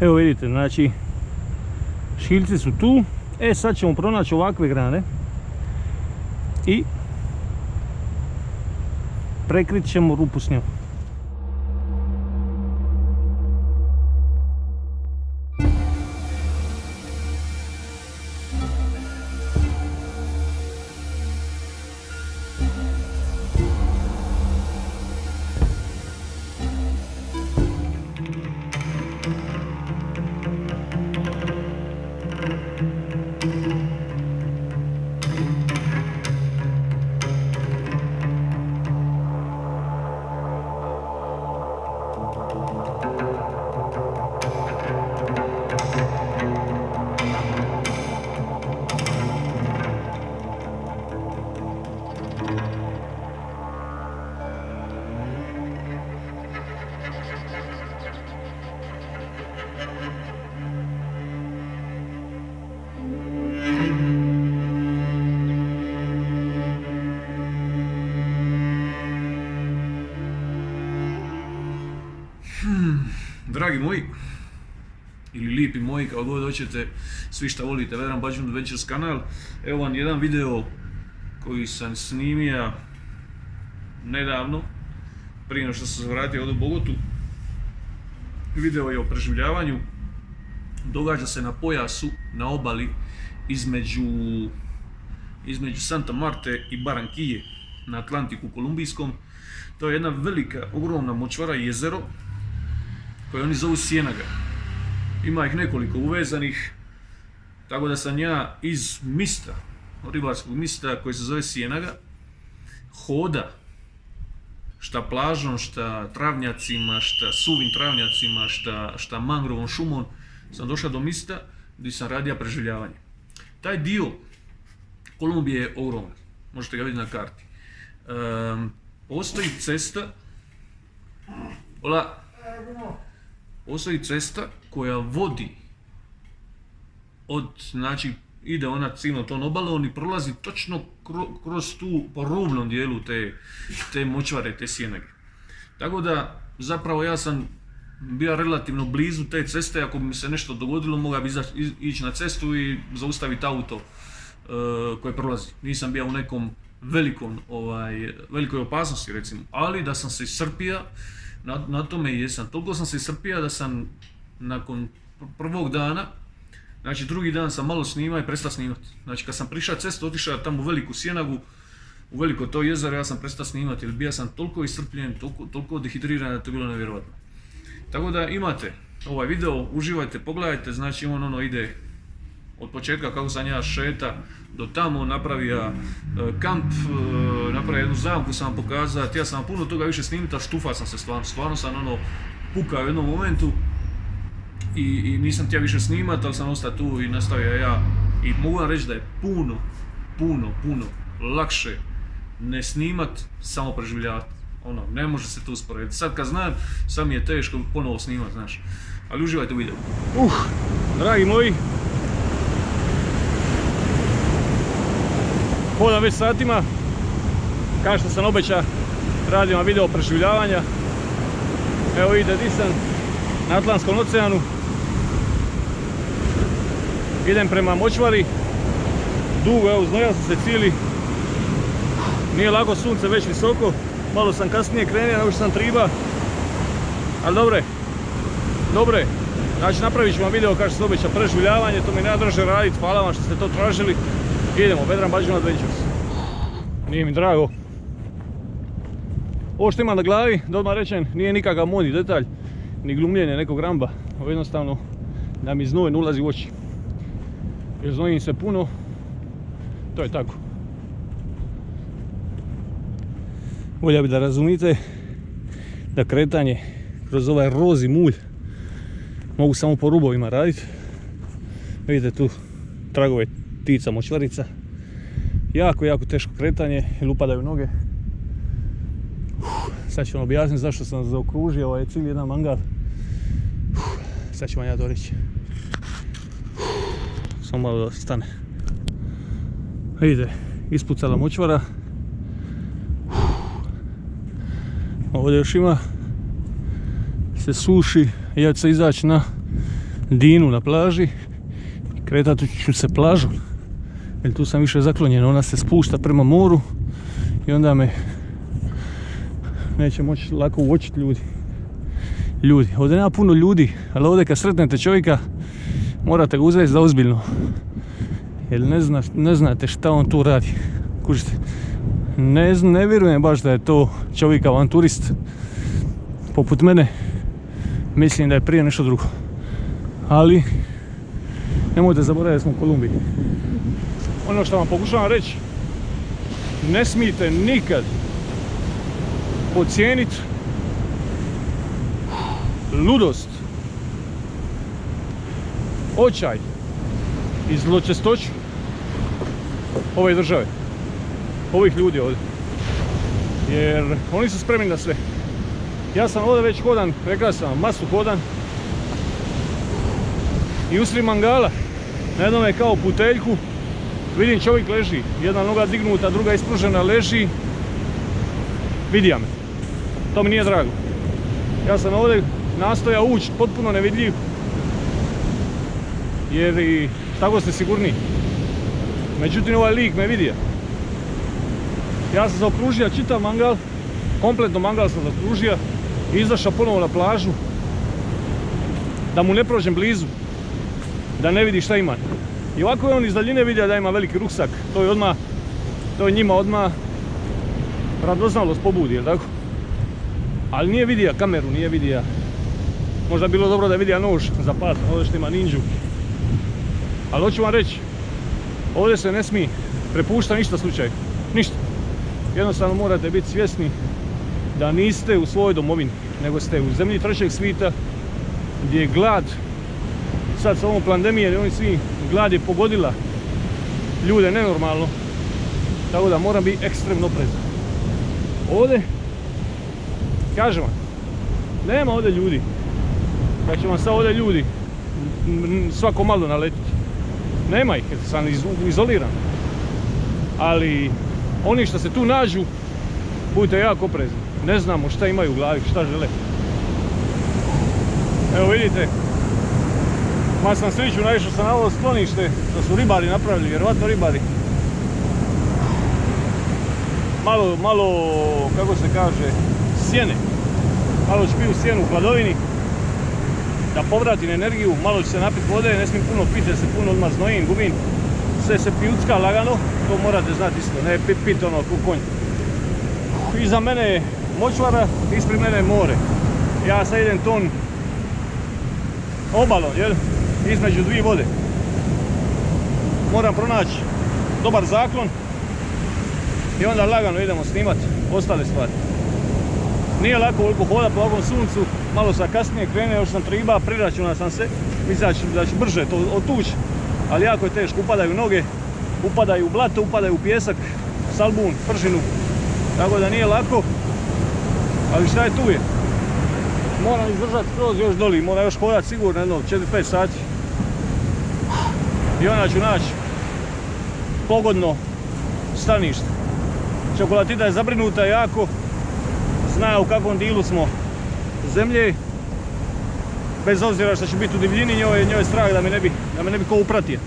Evo vidite, znači škiljci su tu. Sad ćemo pronaći ovakve grane i prekrit ćemo rupu s njom. Dragi moji, ili lipi moji, kao god hoćete, svi šta volite Vedran Budget Adventures kanal, evo vam jedan video koji sam snimio nedavno, prije nego što sam se vratio ovdje u Bogotu. Video je o preživljavanju, događa se na pojasu, na obali između Santa Marte i Barranquille, na Atlantiku kolumbijskom. To je jedna velika, ogromna močvara i jezero koje oni zovu Ciénaga. Ima ih nekoliko uvezanih, tako da sam ja iz mista, ribarskog mista koji se zove Ciénaga, hoda šta plažom, šta travnjacima, šta suvim travnjacima, šta mangrovom šumom, sam došao do mista gdje sam radio preživljavanje. Taj dio Kolumbije je ogroman, možete ga vidjeti na karti. Postoji cesta, postoji cesta koja vodi znači ide ona cijelom tom obalom i prolazi točno kroz tu, po rubnom dijelu te močvare, te Ciénage. Tako da, zapravo ja sam bio relativno blizu te ceste, ako bi mi se nešto dogodilo, mogao bi ići na cestu i zaustaviti auto koje prolazi. Nisam bio u nekom velikoj opasnosti, recimo, ali da sam se iscrpio, na tome jesam. Toliko sam se iscrpio da sam nakon prvog dana, znači drugi dan sam malo snimao i prestao snimati. Znači kad sam prišao cestu, otišao tamo u veliku Ciénagu, u veliko to jezero, ja sam prestao snimati jer bio sam toliko iscrpljen, toliko dehidriran da to je bilo nevjerojatno. Tako da imate ovaj video, uživajte, pogledajte, znači on ide od početka kako sam ja šeta do tamo, napravio kamp, napravio jednu zamku, sam vam pokazao, ja sam puno toga više snimiti, a štufao sam se stvarno sam pukao u jednom momentu i nisam htio više snimati, ali sam ostao tu i nastavio ja. I mogu vam reći da je puno lakše ne snimat, samo preživljavati. Ne može se to usporediti. Sad kad znam, sad mi je teško ponovo snimat, znaš. Ali uživajte u videu. Dragi moji, hodam već satima, kao što sam obećao, radim vam video preživljavanja. Evo vidite di sam, na Atlantskom oceanu. Idem prema močvari, dugo, evo znojao sam se cijeli. Nije lako, sunce već visoko, malo sam kasnije krenio nego što sam triba. Ali dobro je. Znači napravit ću vam video kao što se obeća preživljavanje, to mi je najdraže raditi, hvala vam što ste to tražili. Idemo, Vedran Budget Adventures. Nije mi drago. Ovo što imam na glavi, da odmah rečem, nije nikakav modni detalj, ni glumljenje nekog ramba. Ovo jednostavno da mi znoj ne ulazi u oči. Jer znojim se puno, to je tako. Volja bi da razumite da kretanje kroz ovaj rozi mulj mogu samo po rubovima raditi. Vidite tu tragove ptica močvarica. Jako teško kretanje jer upadaju noge. Sad ću vam objasniti zašto sam zaokružio ovaj cijeli jedan mangal. Sad ću vam ja to reći. Samo malo da stane. Vidite, ispucala močvara. Ovdje još ima, se suši, ja ću se izaći na Dinu na plaži. Kretat ću se plažom, jer tu sam više zaklonjen, ona se spušta prema moru i onda me neće moći lako uočiti ljudi. Ovdje nema puno ljudi, ali ovdje kad sretnete čovjeka morate ga uzeti za ozbiljno, jer ne znate šta on tu radi. Kužite, ne vjerujem baš da je to čovjek avanturist poput mene, mislim da je prije nešto drugo, ali nemojte zaboraviti da smo u Kolumbiji. Ono što vam pokušavam reći, ne smijete nikad podcijeniti ludost, očaj i zločestoću ove države, ovih ljudi ovdje. Jer oni su spremni na sve. Ja sam ovdje već hodan, rekao sam, masu hodan. I usred mangala, na jednome kao puteljku, vidim čovjek leži, jedna noga dignuta, druga ispružena, leži, vidija me. To mi nije drago. Ja sam ovdje nastojao ući potpuno nevidljiv, jer i tako ste sigurniji. Međutim, ovaj lik me vidija. Ja sam zaokružio čitav mangal, kompletno mangal sam zaokružio i izašao ponovo na plažu, da mu ne prođem blizu, da ne vidi šta ima. I ovako je on iz daljine vidio da ima veliki ruksak, to je njima odmah radoznalost pobudi, jel tako? Ali nije vidio kameru, nije vidio. Možda bi bilo dobro da je vidio nož za pas, ovdje što ima ninđu. Ali hoću vam reći, ovdje se ne smije prepušta ništa slučaju, ništa. Jednostavno morate biti svjesni da niste u svojoj domovini, nego ste u zemlji trećeg svijeta gdje je glad. Sad s ovom pandemijom i oni svi, glad je pogodila ljude nenormalno, tako da moram biti ekstremno oprezan. Ovdje, kažem vam, nema ovdje ljudi, da će vam sad ovdje ljudi svako malo naletiti. Nema ih, jer sam izoliran. Ali oni što se tu nađu, budite jako oprezni. Ne znamo šta imaju u glavi, šta žele. Evo vidite, ma sam sreću naišao sam na ovo sklonište što su ribari napravili, vjerovatno ribari. Malo, kako se kaže, sjene. Malo ću piju sjenu u hladovini, da povratim energiju, malo ću se napiti vode, ne smijem puno piti jer se puno odmah znojim, gubim. Sve se pijucka lagano, to morate znati isto, ne piti ono ku konj. Iza mene je močvara, ispred mene je more. Ja sad idem ton obalom, jel? Između dvije vode. Moram pronaći dobar zaklon i onda lagano idemo snimati ostale stvari. Nije lako koliko hoda po ovakvom suncu, malo sam kasnije krenuo, još sam triba, priračunao sam se, mislim da ću brže to otući, ali jako je teško, upadaju noge, upadaju u blato, upadaju u pjesak, salbun, pržinu, tako da nije lako, ali šta je tu je? Moram izdržati skroz još doli, moram još hodati sigurno jedno 4-5 sati i onda ću naći pogodno stanište. Čokolatita je zabrinuta jako, zna u kakvom dilu smo zemlje, bez obzira što će biti u divljini, njoj je strah da me ne bi ko upratio.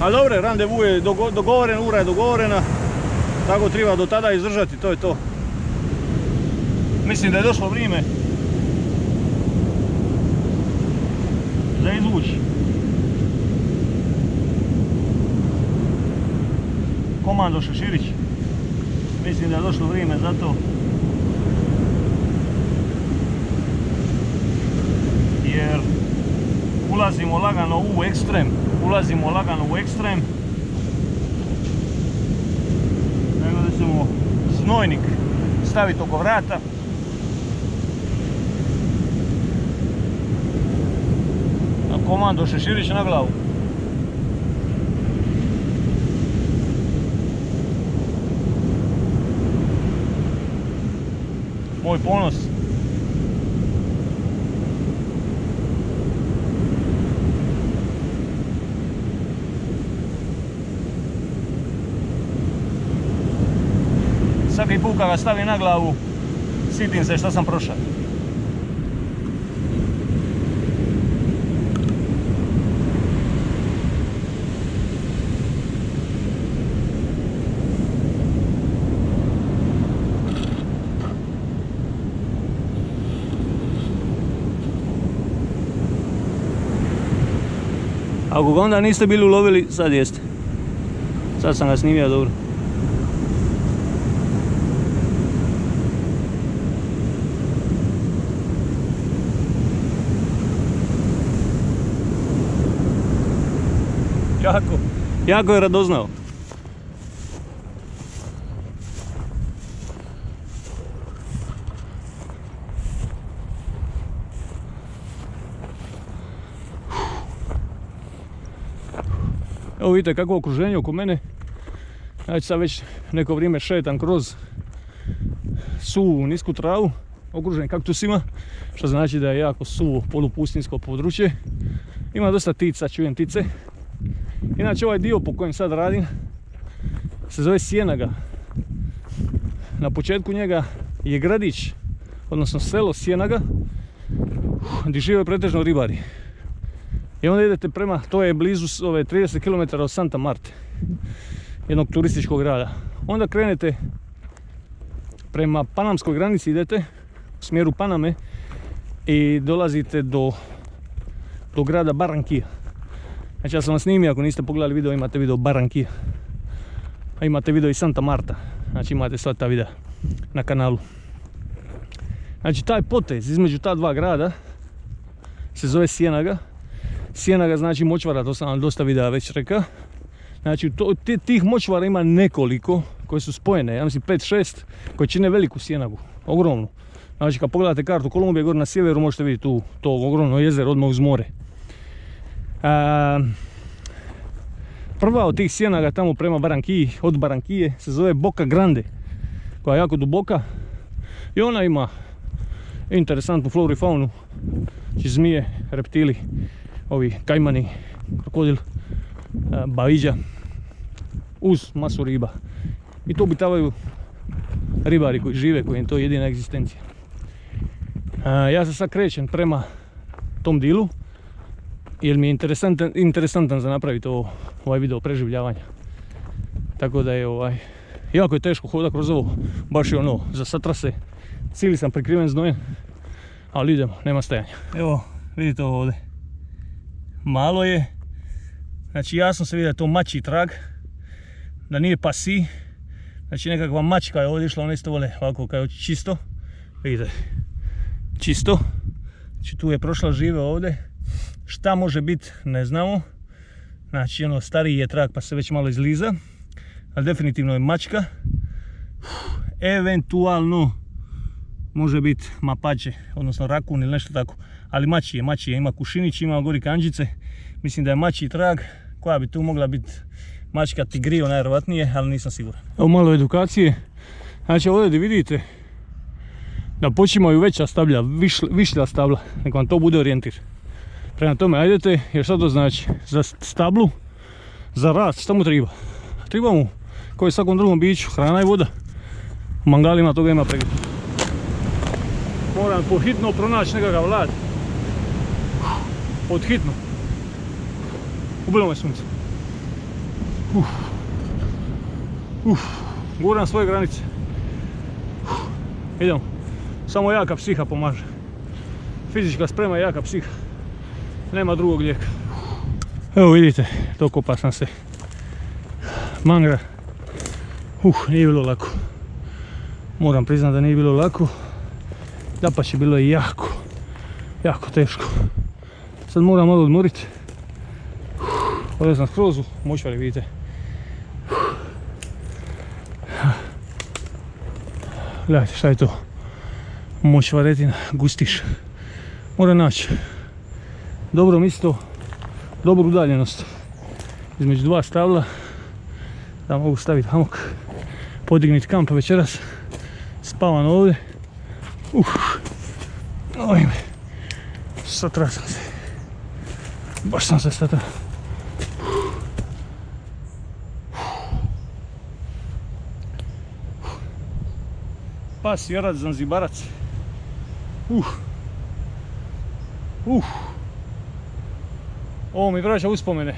Ali dobro, randevu je dogovoren, ura je dogovorena, tako treba do tada izdržati, to je to. Mislim da je došlo vrijeme za izvući komando Šeširić. Mislim da je došlo vrijeme za to. Jer ulazimo lagano u ekstrem. Nego da ćemo znojnik staviti oko vrata. A komando Šeširić na glavu. Moj ponos. Svaki put kad ga stavim na glavu, sitim se što sam prošao. Ako ga onda niste bili ulovili, sad jeste. Sad sam ga snimio dobro. Jako je radoznao. Evo vidite kakvo okruženje oko mene. Znači sad već neko vrijeme šetam kroz suvu nisku travu, okružen kaktusima, što znači da je jako suvo polupustinsko područje. Ima dosta ptica, čujem ptice. Inače ovaj dio po kojem sad radim se zove Sjenaga. Na početku njega je gradić, odnosno selo Sjenaga, gdje žive pretežno ribari. I onda idete prema, to je blizu ove 30 km od Santa Marte, jednog turističkog grada. Onda krenete prema panamskoj granici, idete u smjeru Paname i dolazite do grada Barranquilla. Znači ja sam vas snimio, ako niste pogledali video, imate video Barranquilla. A imate video i Santa Marta, znači imate sva ta videa na kanalu. Znači taj potez između ta dva grada se zove Sjenaga. Sjenaga znači močvara, to sam vam dosta videa već rekao. Znači tih močvara ima nekoliko koje su spojene, ja mislim 5-6 koje čine veliku Sjenagu, ogromnu. Znači kad pogledate kartu Kolumbije gore na sjeveru možete vidjeti tu to ogromno jezero odmah uz more. Prva od tih Sjenaga tamo prema Barranquilli, od Barranquille se zove Boca Grande, koja je jako duboka i ona ima interesantnu floru i faunu, znači zmije, reptili, ovi kajmani, krokodil, baviđa, uz masu riba. I to obitavaju ribari koji žive, koji je to jedina egzistencija. Ja se sad krećem prema tom dilu, jer mi je interesantan za napraviti ovaj video preživljavanja. Tako da je jako je teško hodati kroz ovo, baš je ono za satrase. Cijeli sam prekriven znojem, ali idemo, nema stajanja. Evo, vidite ovo ovdje. Malo je, znači jasno se vidi da je to mačji trag, da nije pasi. Znači nekakva mačka je ovdje išla, one isto vole ovako kao čisto. Vidite, čisto. Znači tu je prošla žive ovdje. Šta može biti, ne znamo. Znači ono stariji je trag pa se već malo izliza. Ali definitivno je mačka. Eventualno može biti mapače, odnosno rakun ili nešto tako. Ali mačji je, ima kušinić, ima gori kanđice. Mislim da je mačji trag, koja bi tu mogla biti mačka tigrio najvjerojatnije, ali nisam siguran. Evo malo edukacije. Znači ovdje gdje vidite da počimaju veća stablja, višlja stabla, nek vam to bude orijentir. Prema tome, ajdete, jer šta to znači? Za stablu, za rast, šta mu treba? Treba mu, kao i svakom drugom biću, hrana i voda. U mangalima toga ima pregršt. Moram pohitno pronaći nekakav lad. Podhitno. Ubilo me sunce. Guram svoje granice. Idemo. Samo jaka psiha pomaže. Fizička sprema i jaka psiha. Nema drugog lijeka. Evo vidite, dokopa sam se mangra. Nije bilo lako. Moram priznati da nije bilo lako. Dapače, bilo je jako teško. Sad moram malo odmoriti. Ovdje sam skroz u močvari, vidite. Gledajte šta je to. Močvaretina, gustiš. Moram naći dobro mjesto, dobru udaljenost između dva stabla da mogu staviti hamok, podigniti kamp večeras. Spavam ovdje. Oj, satra sam se. Baš sam se satra. Pas, jarac, zanzibarac. Ovo mi vraća uspomene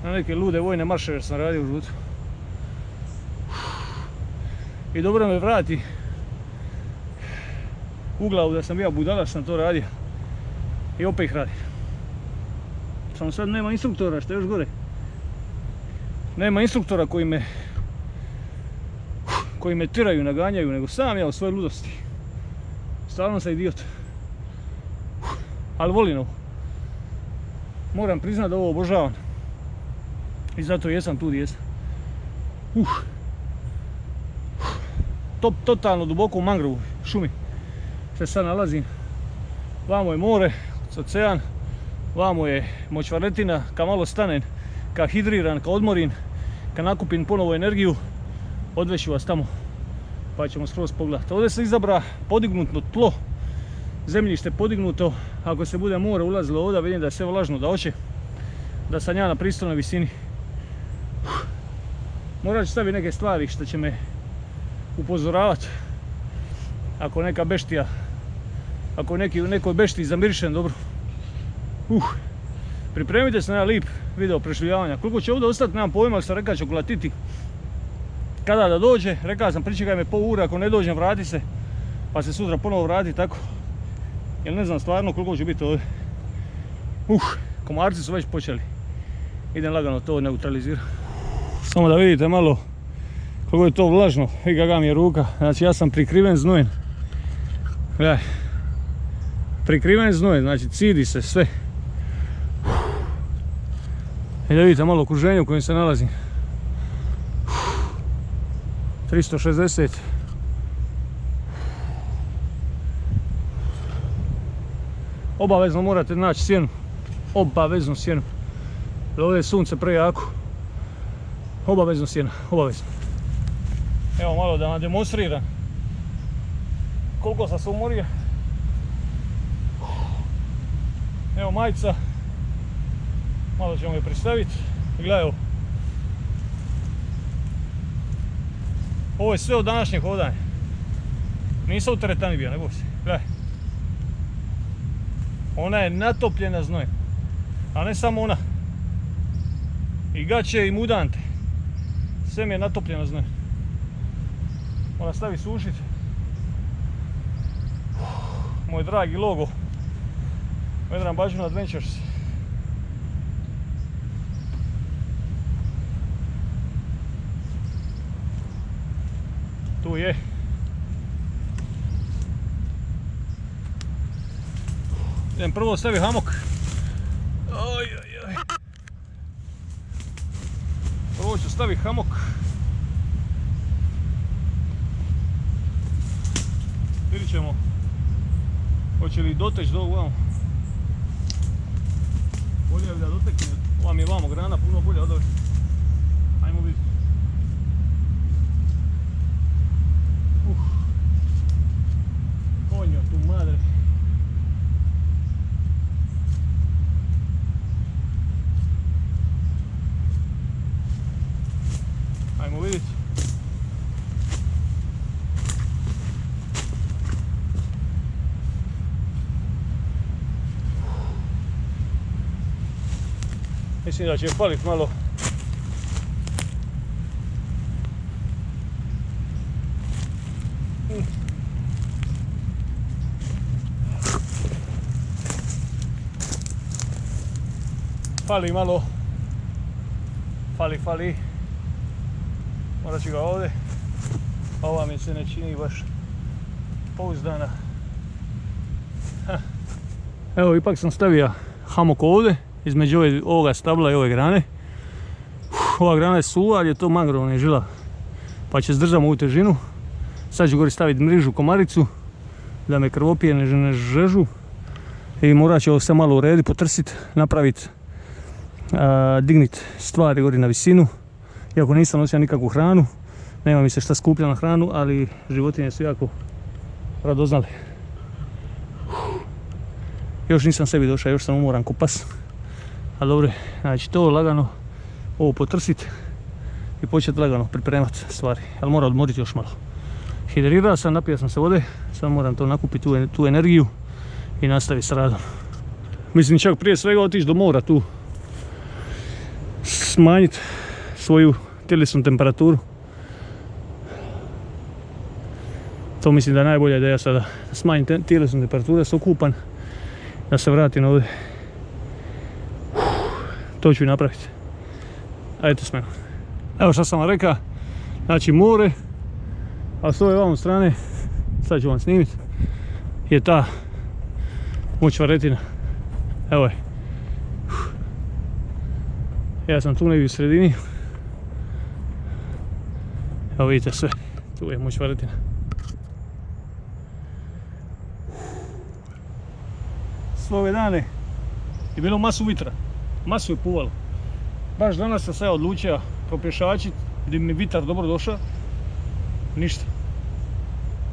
na neke lude vojne marševe sam radio u životu. I dobro me vrati u glavu da sam bio budala, sam to radio. I opet ih radim. Samo sad nema instruktora, što je još gore. Nema instruktora koji me tiraju, naganjaju, nego sam ja u svojoj ludosti. Stvarno sam idiot. Ali volim ovo. Moram priznat da ovo obožavam. I zato jesam tu gdje jesam. Totalno duboko u mangrovu šumi se sad nalazim. Vamo je more, ocean, vamo je močvaretina, kad malo stanem, kad hidriram, kad odmorim, kad nakupim ponovo energiju, odveću vas tamo pa ćemo skroz pogledati. Ovdje se izabra podignuto tlo, zemljište podignuto, ako se bude more ulazilo ovdje, vidim da je sve vlažno, da hoće, da sam ja na pristojnoj visini. Morat ću staviti neke stvari što će me upozoravati ako neka beštija, ako nekoj beštiji zamirišem dobro. Pripremite se na jedan lip video prešljivanja. Koliko će ovdje ostati, nemam pojma, sam rekao ću kulatiti. Kada da dođe, rekao sam pričekaj me pol ura, ako ne dođem vrati se, pa se sutra ponovo vrati tako. Jer ne znam stvarno koliko će biti ovdje. Komarci su već počeli. Idem lagano to neutralizirati. Samo da vidite malo koliko je to vlažno i kakva mi je ruka. Znači ja sam prikriven znojem. Gledaj. Prikriven znojem, znači cidi se sve. I da vidite malo okruženje u kojem se nalazim. 360. Obavezno morate naći sjenu. Obavezno sjenu. Jer ovdje je sunce prejako. Obavezno sjena, obavezno. Evo malo da vam demonstriram koliko sam se umorio. Evo majica. Malo ćemo je pristaviti. Gledaj ovo. Ovo je sve od današnjeg hodanja. Nisam u teretani bio, ne boj se. Gledaj. Ona je natopljena znojem. A ne samo ona. I gaće i mudante. Sve mi je natopljeno znojem. Moram staviti sušit. Moj dragi logo. Vedran Bađun Adventures. Tu je. Idem prvo staviti hamok. Prvo ću staviti hamok. Vidjet ćemo hoće li doteći do ovamo. Bolje da dotekne, ova mi je vamo grana puno bolja od ove. Ajmo vidjeti. Konjo tu madre. Ajmo vidjeti. Mislim da će palit malo. Fali malo. Fali. Morat ću ga ovdje. Ova mi se ne čini baš pouzdana. Evo, ipak sam stavio hamok ovdje. Između ovoga stabla i ove grane. Ova grana je suva, ali je to mangrovna žila. Pa će zdržati ovu težinu. Sad ću gori staviti mrižu komaricu. Da me krvopije ne žežu. I morat ću ovo sve malo urediti, potrsiti, napraviti. Digniti stvari gori na visinu. Iako nisam nosio nikakvu hranu. Nema mi se šta skuplja na hranu, ali životinje su jako radoznale. Još nisam sebi došao, još sam umoran ko pas. Ali dobro, znači to lagano ovo potrsiti i početi lagano pripremati stvari. Ali moram odmoriti još malo. Hidrirao sam, napio sam se vode, sad moram to nakupiti tu energiju i nastaviti s radom. Mislim čak prije svega otići do mora tu. Smanjiti svoju tjelesnu temperaturu. To mislim da je najbolja ideja sada. Smanjiti tjelesnu temperaturu, da se okupan, da se vratim ovdje. to ću i napraviti. Ajde s menom. Evo što sam vam rekao, znači more, a s ove ovom strane, sad ću vam snimiti, je ta močvaretina. Evo je. Ja sam tu negdje u sredini. Evo vidite sve, tu je močvaretina. Sve ove dane je bilo masu vitra, masu je puvalo. Baš danas sam se odlučio propješačiti gdje mi vitar dobro došao. Ništa.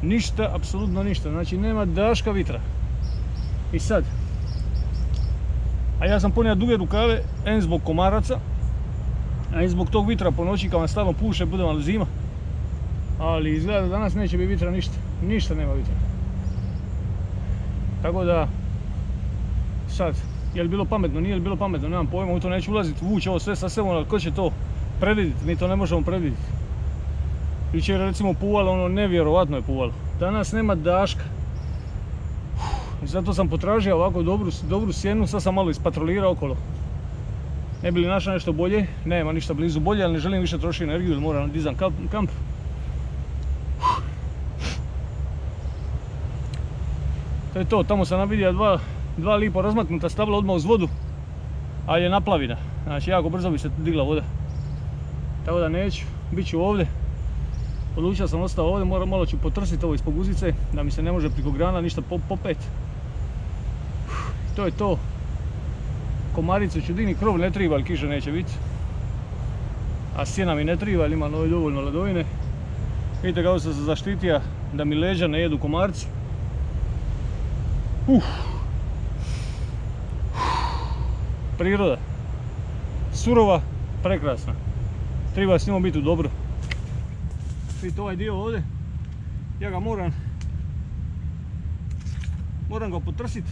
Ništa, apsolutno ništa. Znači nema daška vitra. I sad. A ja sam ponio duge rukave, en zbog komaraca, a i zbog tog vitra po noći kad vam stalno puše, bude vam zima. Ali izgleda da danas neće biti vitra ništa. Ništa nema vitra. Tako da, sad, je li bilo pametno, nije li bilo pametno, nemam pojma, u to neću ulaziti, vući ovo sve sa sebom, ali ko će to predvidjeti, mi to ne možemo predvidjeti. Jučer je recimo puvalo, ono nevjerovatno je puvalo. Danas nema daška. Zato sam potražio ovako dobru sjenu, sad sam malo ispatrolirao okolo. Ne bi li našao nešto bolje, nema ništa blizu bolje, ali ne želim više trošiti energiju jer moram dizam kamp. To je to, tamo sam navidio dva lipo razmaknuta stabla odmah uz vodu, ali je naplavina, znači jako brzo bi se digla voda. Tako da neću, bit ću ovdje. Odlučio sam ostao ovdje, malo ću potrsiti ovo ispod guzice, da mi se ne može priko grana ništa popet. To je to. Komaricu ću digni, krov ne triba, ali kiše neće biti. A sjena mi ne triba, ali ima dovoljno ledovine. Vidite kako sam se zaštitio da mi leđa ne jedu komarci. Priroda. Surova, prekrasna. Treba s njom biti u dobro. Vidite ovaj dio ovdje, ja ga moram ga potrsiti.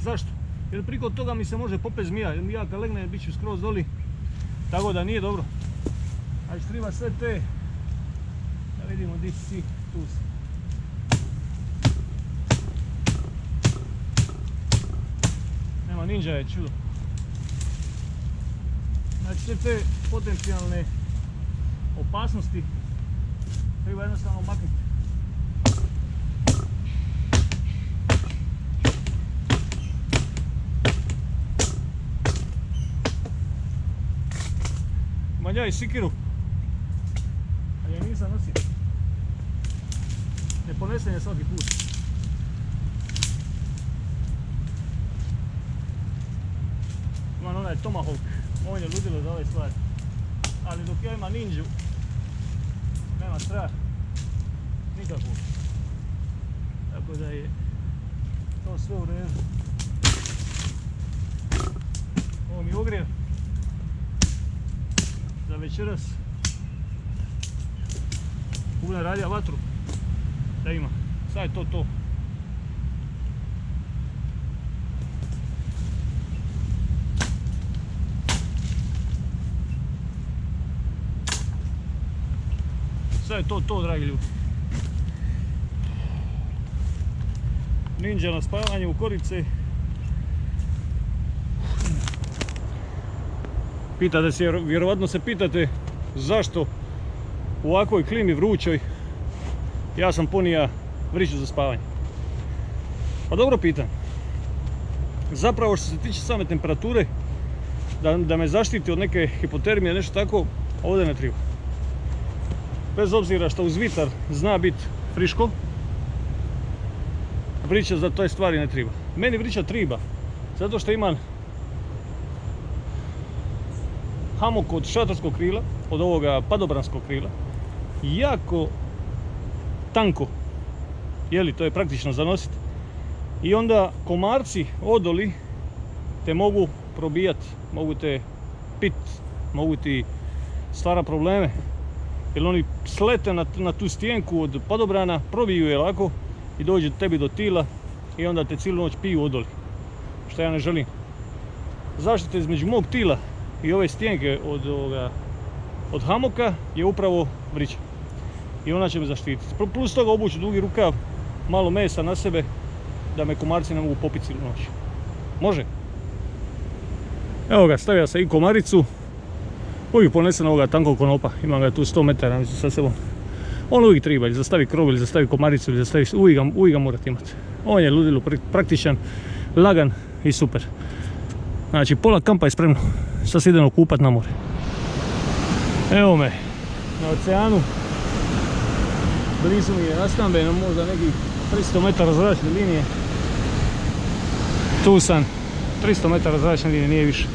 Zašto? Jer priko toga mi se može popet zmija, ja kad legnem bit ću skroz doli, tako da nije dobro. Znači treba sve te, da vidimo di si, tu si. Nema, ninja je čudo. Znači sve te potencijalne opasnosti treba jednostavno maknuti. Imam ja i sikiru, ali ja nisam nosio. Ne ponesem je svaki put. Imam onaj tomahawk, on je ludilo za ove stvari. Ali dok ja imam ninju, nema strah, nikakvog. Tako da je to sve u redu. Ovo mi je ogrijev za večeras. Budem radio vatru da ima. Sad je to. Sad je to, dragi ljudi. Ninja na spavanje u korice. Vjerovatno se pitate zašto u ovakvoj klimi vrućoj ja sam ponija vriću za spavanje. Pa dobro pitanje. Zapravo što se tiče same temperature, da me zaštiti od neke hipotermije, nešto tako, ovdje ne treba. Bez obzira što uz vitar zna biti friško, vrića za toj stvari ne treba. Meni vrića treba, zato što imam hamok od šatorskog krila, od ovoga padobranskog krila, jako tanko, jeli, to je praktično za nositi. I onda komarci odoli te mogu probijati, mogu te pit, mogu ti stvara probleme. Jer oni slete na tu stijenku od padobrana, probiju je lako i dođu tebi do tila i onda te cijelu noć piju odoli. Što ja ne želim. Zaštita između mog tila i ove stijenke od hamoka je upravo vrića. I ona će me zaštititi. Plus toga obuću dugi rukav, malo mesa na sebe, da me komarci ne mogu popiti cijelu noć. Može? Evo ga, stavio sam i komaricu. Uvijek ponesem ovoga tankog konopa, imam ga tu 100 metara mislim sa sebom. On uvijek treba, ili zastavi krov, ili zastavi komaricu, ili zastavi, uvijek ga morate imati. On je ludilo praktičan, lagan i super. Znači pola kampa je spremno, sad se idemo kupat na more. Evo me, na oceanu. Blizu mi je nastambe, na možda nekih 300 metara zračne linije. Tu sam, 300 metara zračne linije, nije više.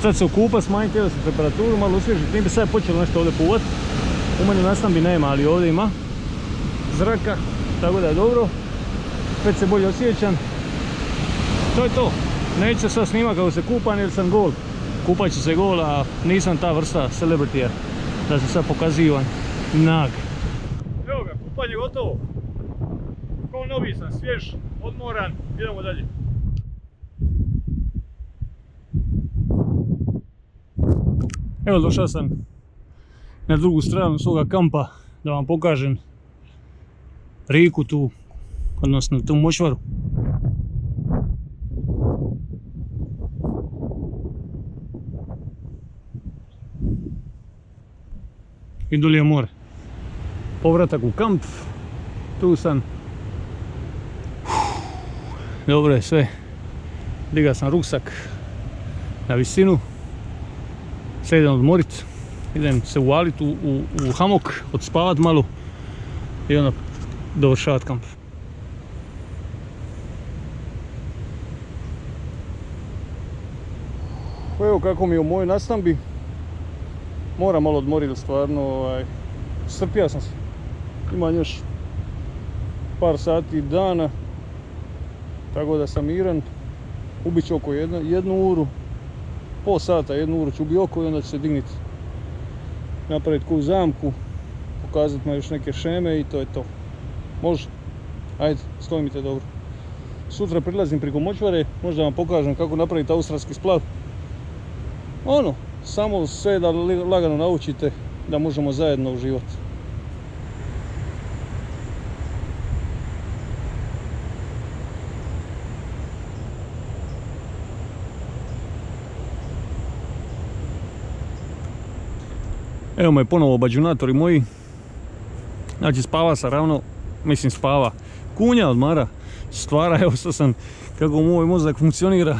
Sad se okupat, smanjiti tjelesnu temperaturu, malo osvježiti. Nije bi sad počelo nešto ovdje puvat. U mene nastambi nema, ali ovdje ima zraka, tako da je dobro. Već se bolje osjećam. To je to. Neću se sad snimati kako se kupam jer sam gol. Kupat ću se gol, a nisam ta vrsta celebritija da se sad pokazivam nag. Evo ga, kupanje gotovo. Ko novi sam, svjež, odmoran, idemo dalje. Evo došao sam na drugu stranu svoga kampa da vam pokažem rijeku tu, odnosno tu močvaru. I dolje je more. Povratak u kamp, tu sam. Dobro je sve. Digao sam ruksak na visinu. Sad idem odmorit. Idem se uvalit u hamok, odspavat malo i onda dovršavat kamp. Evo kako mi je u mojoj nastambi. Moram malo odmoriti stvarno, strpio sam se. Imam još par sati dana, tako da sam miran. Ubit ću oko jednu uru, pol sata, 1 uru ću ubiti oko i onda ću se digniti. Napraviti koju zamku, pokazati mi još neke šeme i to je to. Može? Ajde, stoji mi te dobro. Sutra prilazim preko močvare, možda vam pokažem kako napraviti australski splav. Ono, samo sve da lagano naučite da možemo zajedno uživati. Evo me ponovo bađunatori moji. Znači spava sam ravno, mislim spava. Kunja odmara, stvara, evo sad sam, kako moj mozak funkcionira.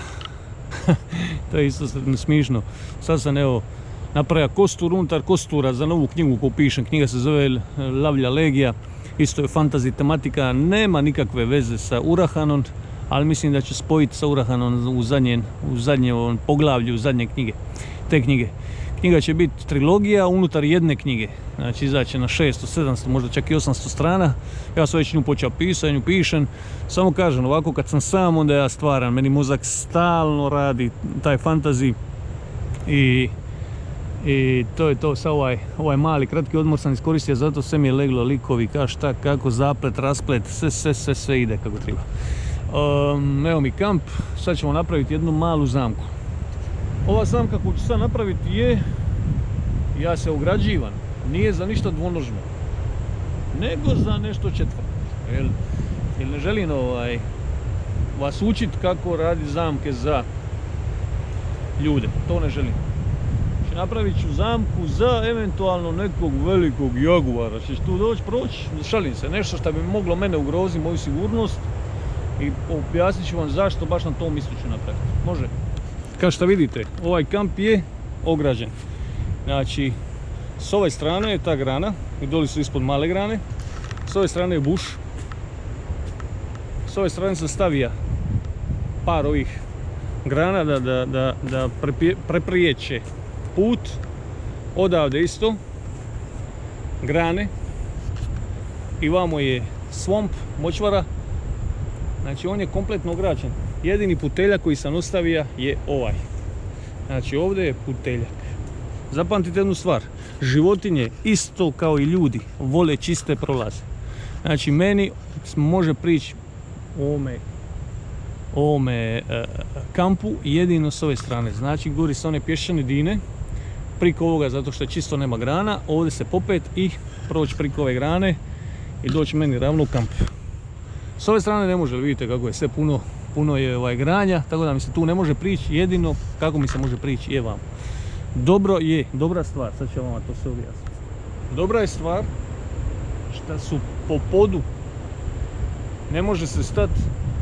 To je isto smišno. Sad sam evo napravio kostur unutar kostura za novu knjigu koju pišem. Knjiga se zove Lavlja legija. Isto je fantasy tematika, nema nikakve veze sa Urahanom, ali mislim da ću spojiti sa Urahanom u zadnjem poglavlju zadnje knjige. Te knjige. Knjiga će biti trilogija unutar jedne knjige. Znači izaće na 600, 700, možda čak i 800 strana. Ja sam već nju počeo pisati, nju pišem. Samo kažem, ovako kad sam sam, onda ja stvaram. Meni mozak stalno radi taj fantasy. I to je to, sa ovaj mali kratki odmor sam iskoristio, zato sve mi je leglo likovi, šta, kako, zaplet, rasplet, sve ide kako treba. Evo mi kamp, sad ćemo napraviti jednu malu zamku. Ova zamka koju ću sad napraviti je, ja se ograđivam, nije za ništa dvonožno, nego za nešto četvrto. Jer ne želim vas učiti kako radi zamke za ljude, to ne želim. Znači napravit ću zamku za eventualno nekog velikog jaguara, ćeš tu doći, proći, šalim se, nešto što bi moglo mene ugroziti, moju sigurnost, i objasnit ću vam zašto baš na tom mjestu ću napraviti. Može? Kao što vidite, ovaj kamp je ograđen. Znači, s ove strane je ta grana, i doli su ispod male grane. S ove strane je buš. S ove strane sam stavio par ovih grana da prepriječe put. Odavde isto grane. I vamo je swamp, močvara. Znači on je kompletno ograđen. Jedini puteljak koji sam ostavio je ovaj. Znači ovdje je puteljak. Zapamtite jednu stvar. Životinje isto kao i ljudi vole čiste prolaze. Znači meni može prići ovome kampu jedino s ove strane. Znači gori s one pješčane dine. Priko ovoga zato što čisto nema grana. Ovdje se popet i proći priko ove grane i doći meni ravno u kamp. S ove strane ne može, vidite kako je sve puno puno je granja, tako da mi se tu ne može prići, jedino kako mi se može prići je vam. Dobro je, dobra stvar, sad ću vam to sve objasniti. Dobra je stvar što su po podu, ne može se stati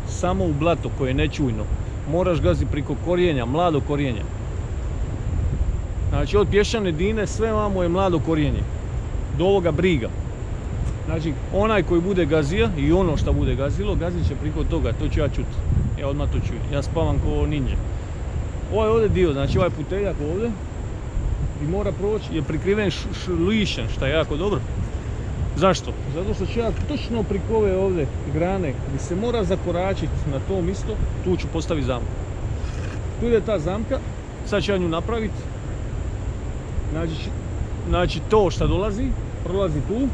samo u blato koje je nečujno. Moraš gaziti priko korijenja, mlado korijenje. Znači od pješčane dine sve vamo je mlado korijenje. Do ovoga briga. Znači onaj koji bude gazija i ono što bude gazilo, gazit će priko toga, to ću ja čuti. Ja odmah to čujem, ja spavam ko ninja. Ovaj ovdje dio, znači ovaj puteljak ovdje, i mora proći, je prikriven lišen, što je jako dobro. Zašto? Zato što ću ja točno priko ove ovdje grane gdje se mora zakoračiti na to mjesto, tu ću postaviti zamku. Tu ide ta zamka, sad ću ja nju napraviti. Znači to što dolazi, prolazi tu,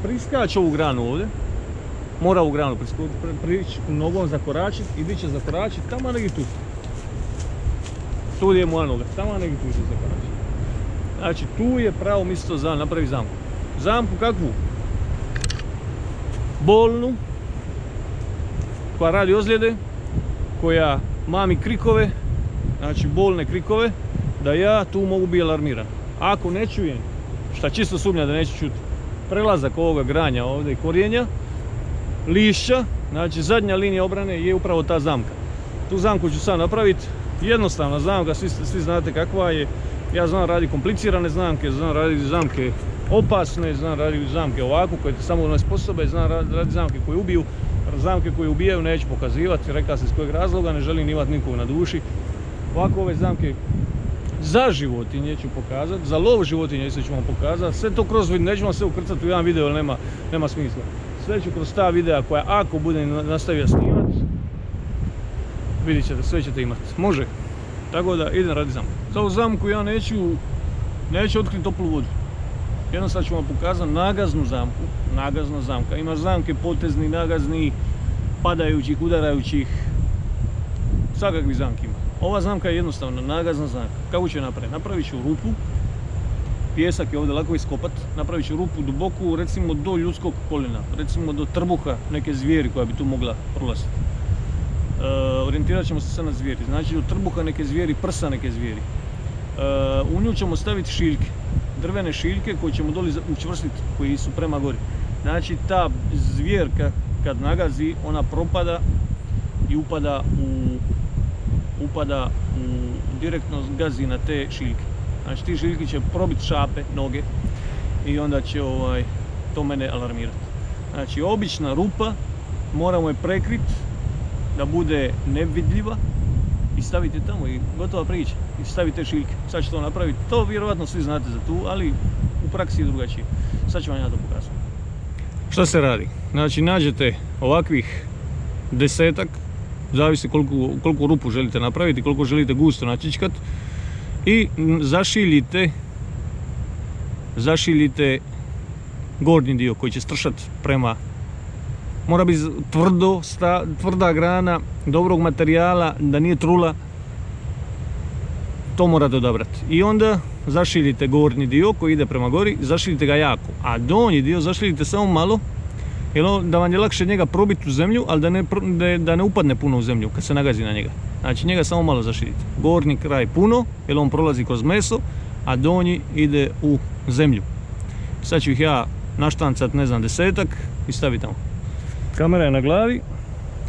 priskače ovu granu ovdje, mora ovu granu prići nogom zakoračiti i gdje će zakoračiti, tamo negdje tu. Tu je moja noga, tamo negdje tu će zakoračiti. Znači tu je pravo mjesto za napraviti zamku. Zamku kakvu? Bolnu, koja radi ozljede, koja mami krikove, znači bolne krikove, da ja tu mogu biti alarmiran. Ako ne čujem, šta čisto sumnja da neću čuti, prelazak ovoga granja ovdje i korijenja, lišća, znači zadnja linija obrane je upravo ta zamka. Tu zamku ću sad napraviti, jednostavna zamka, svi znate kakva je. Ja znam raditi komplicirane zamke, znam raditi zamke opasne, znam raditi zamke ovako koje te samo nesposobe, znam raditi zamke koje ubiju. Zamke koje ubijaju neću pokazivati, rekao sam iz kojeg razloga, ne želim imati nikog na duši. Ovako ove zamke za životinje ću pokazati, za lov životinje isto ću vam pokazati. Sve to kroz video, neću vam sve ukrcati u jedan video jer nema smisla. Sve ću kroz ta videa koja ako budem nastavio snimati, vidjet ćete, sve ćete imati. Može. Tako da idem radi zamku. Za ovu zamku ja neću otkriti toplu vodu. Jednostavno ću vam pokazati nagaznu zamku. Nagazna zamka. Ima zamke potezni, nagazni, padajućih, udarajućih. Svakakvih zamki ima. Ova zamka je jednostavna, nagazna zamka. Kako ću je napraviti? Napravit ću rupu. Pijesak je ovdje lako iskopat. Napravit ću rupu duboku, recimo do ljudskog koljena. Recimo do trbuha neke zvijeri koja bi tu mogla prolaziti. Orijentirat ćemo se sad na zvijeri, znači do trbuha neke zvijeri, prsa neke zvijeri. U nju ćemo staviti šiljke, drvene šiljke koje ćemo doli učvrstiti, koji su prema gori. Znači ta zvjerka kad nagazi, ona propada i upada u direktno gazi na te šiljke. Znači ti šiljke će probiti šape, noge i onda će to mene alarmirati. Znači obična rupa, moramo je prekriti da bude nevidljiva i stavite tamo i gotova priča. I stavite šiljke. Sad ću to napraviti. To vjerovatno svi znate za tu, ali u praksi je drugačije. Sad ću vam ja to pokazati. Šta se radi? Znači nađete ovakvih 10-ak, zavisi koliko rupu želite napraviti, koliko želite gusto načičkat, i zašiljite gornji dio koji će stršati prema. Mora biti tvrda grana, dobrog materijala, da nije trula. To morate odabrati. I onda zašiljite gornji dio koji ide prema gori, zašiljite ga jako. A donji dio zašiljite samo malo, da vam je lakše njega probiti u zemlju, ali da ne upadne puno u zemlju kad se nagazi na njega. Znači njega samo malo zašiljite. Gornji kraj puno, jer on prolazi kroz meso, a donji ide u zemlju. Sad ću ih ja naštancat, ne znam, 10-ak i staviti tamo. Kamera je na glavi,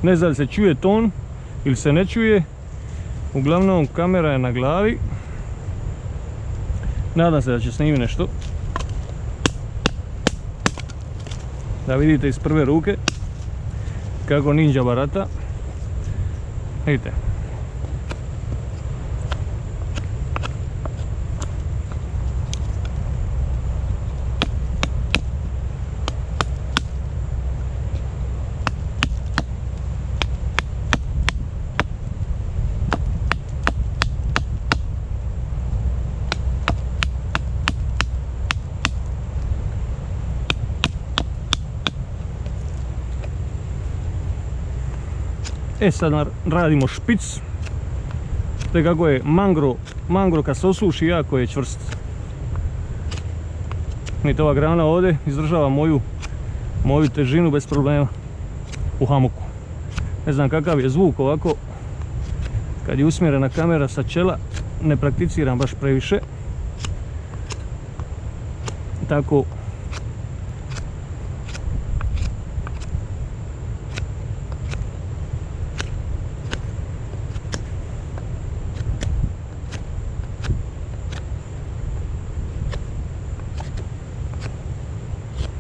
ne znam da se čuje ton ili se ne čuje, uglavnom kamera je na glavi. Nadam se da će snimiti nešto. Da vidite iz prve ruke kako ninja barata. Vidite. Sad radimo špic. Te kako je mangro kad se osuši jako je čvrst. Vidite, ova grana ovdje izdržava moju težinu bez problema u hamuku. Ne znam kakav je zvuk ovako kad je usmjerena kamera sa čela, ne prakticiram baš previše. Tako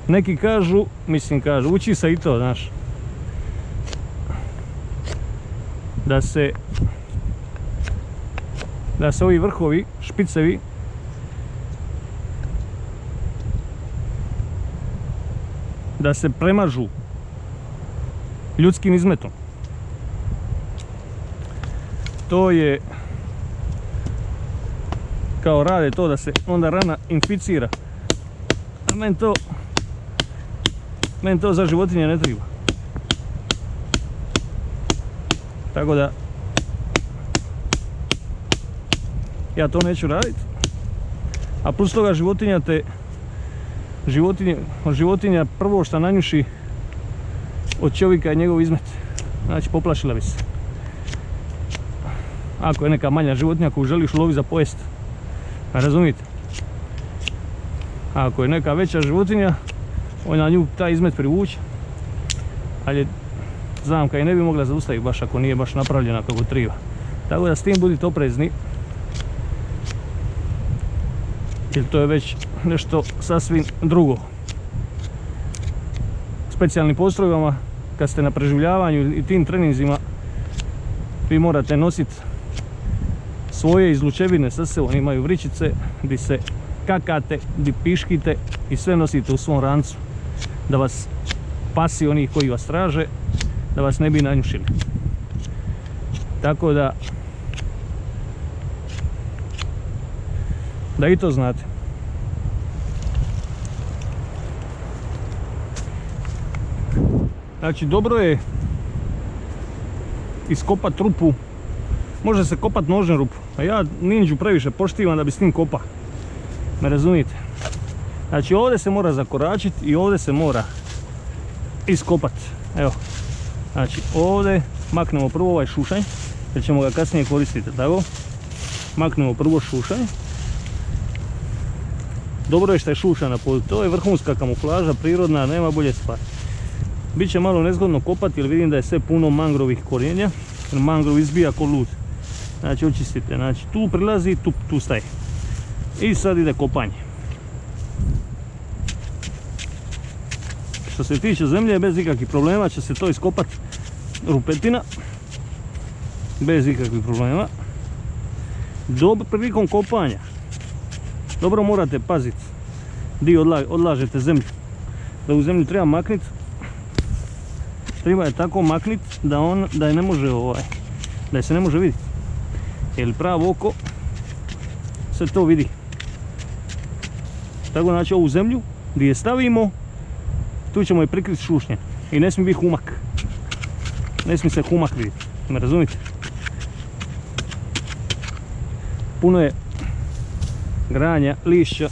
neki kažu, uči se i to, znaš, da se ovi vrhovi, špicevi, da se premažu ljudskim izmetom. To je kao rade to da se onda rana inficira. A meni to za životinje ne treba. Tako da ja to neću raditi. A plus toga životinja prvo što nanjuši od čovjeka je njegov izmet. Znači poplašila bi se. Ako je neka manja životinja koju želiš loviti za pojest. Razumijete? A ako je neka veća životinja, on na nju taj izmet privuče. Ali zamka i ne bi mogla zaustaviti baš ako nije baš napravljena kako treba. Tako da s tim budite oprezni. Jer to je već nešto sasvim drugo. Specijalnim postrojbama, kad ste na preživljavanju i tim treninzima, vi morate nositi svoje izlučevine sa sobom. Oni imaju vrićice gdje se kakate, gdje piškite i sve nosite u svom rancu. Da vas pasi onih koji vas traže, da vas ne bi nanjušili. Tako da i to znate. Znači dobro je iskopat rupu. Može se kopat nožem rupu, a ja ninđu previše poštivam da bi s tim kopa. Me razumijete? Znači ovdje se mora zakoračiti i ovdje se mora iskopat. Evo. Znači ovdje maknemo prvo ovaj šušanj, jer ćemo ga kasnije koristiti, tako? Maknemo prvo šušanj. Dobro je što je šuša na podu, to je vrhunska kamuflaža, prirodna, nema bolje stvari. Biće malo nezgodno kopati jer vidim da je sve puno mangrovih korijenja, jer mangrov izbija ko lud. Znači očistite, znači tu prilazi, tu staje. I sad ide kopanje. Što se tiče zemlje, bez ikakvih problema će se to iskopat rupetina. Bez ikakvih problema. Prilikom kopanja dobro morate paziti gdje odlažete zemlju. Da u zemlju treba makniti. Treba je tako makniti da je ne može da je se ne može vidjeti. Jer pravo oko se to vidi. Tako znači ovu zemlju gdje je stavimo, tu ćemo je prikriti šušnje. I ne smije biti humak. Ne smije se humak vidjeti. Me razumite? Puno je granja, lišća.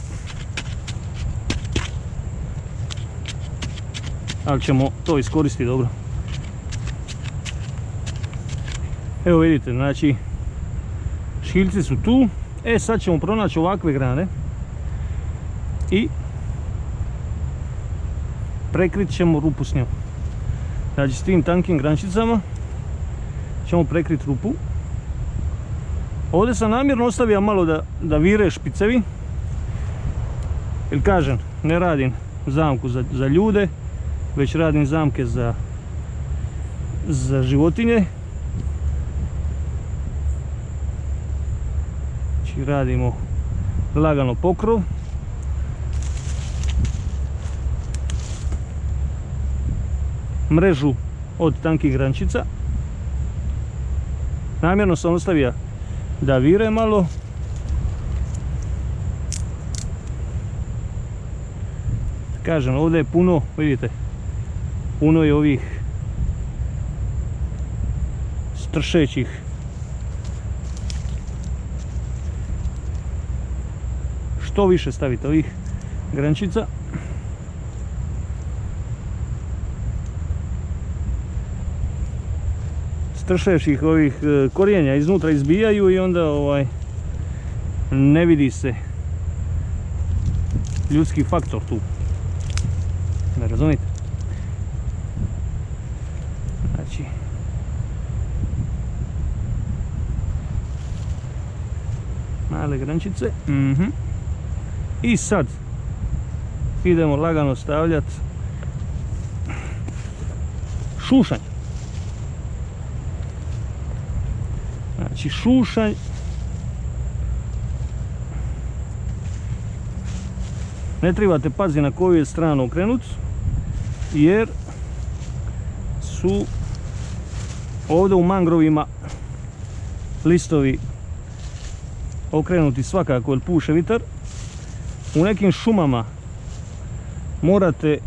Ali ćemo to iskoristiti dobro. Evo vidite, znači škiljci su tu. Sad ćemo pronaći ovakve grane i prekrit ćemo rupu s njom. Znači s tim tankim grančicama ćemo prekriti rupu. Ovdje sam namjerno ostavio malo da vire špicevi. Jer kažem, ne radim zamku za ljude, već radim zamke za životinje. Znači radimo lagano pokrov. Mrežu od tankih grančica. Namjerno sam ostavio da vire malo. Kažem, ovdje je puno, vidite, puno je ovih stršećih. Što više stavite ovih grančica. strševših ovih korijenja iznutra izbijaju i onda ne vidi se ljudski faktor tu. Ne razumite? Znači, male grančice. I sad idemo lagano stavljati šušanj. Znači šušanj. Ne trebate paziti na koju je stranu okrenuti, jer su ovdje u mangrovima listovi okrenuti svakako jer puše vitar. U nekim šumama morate,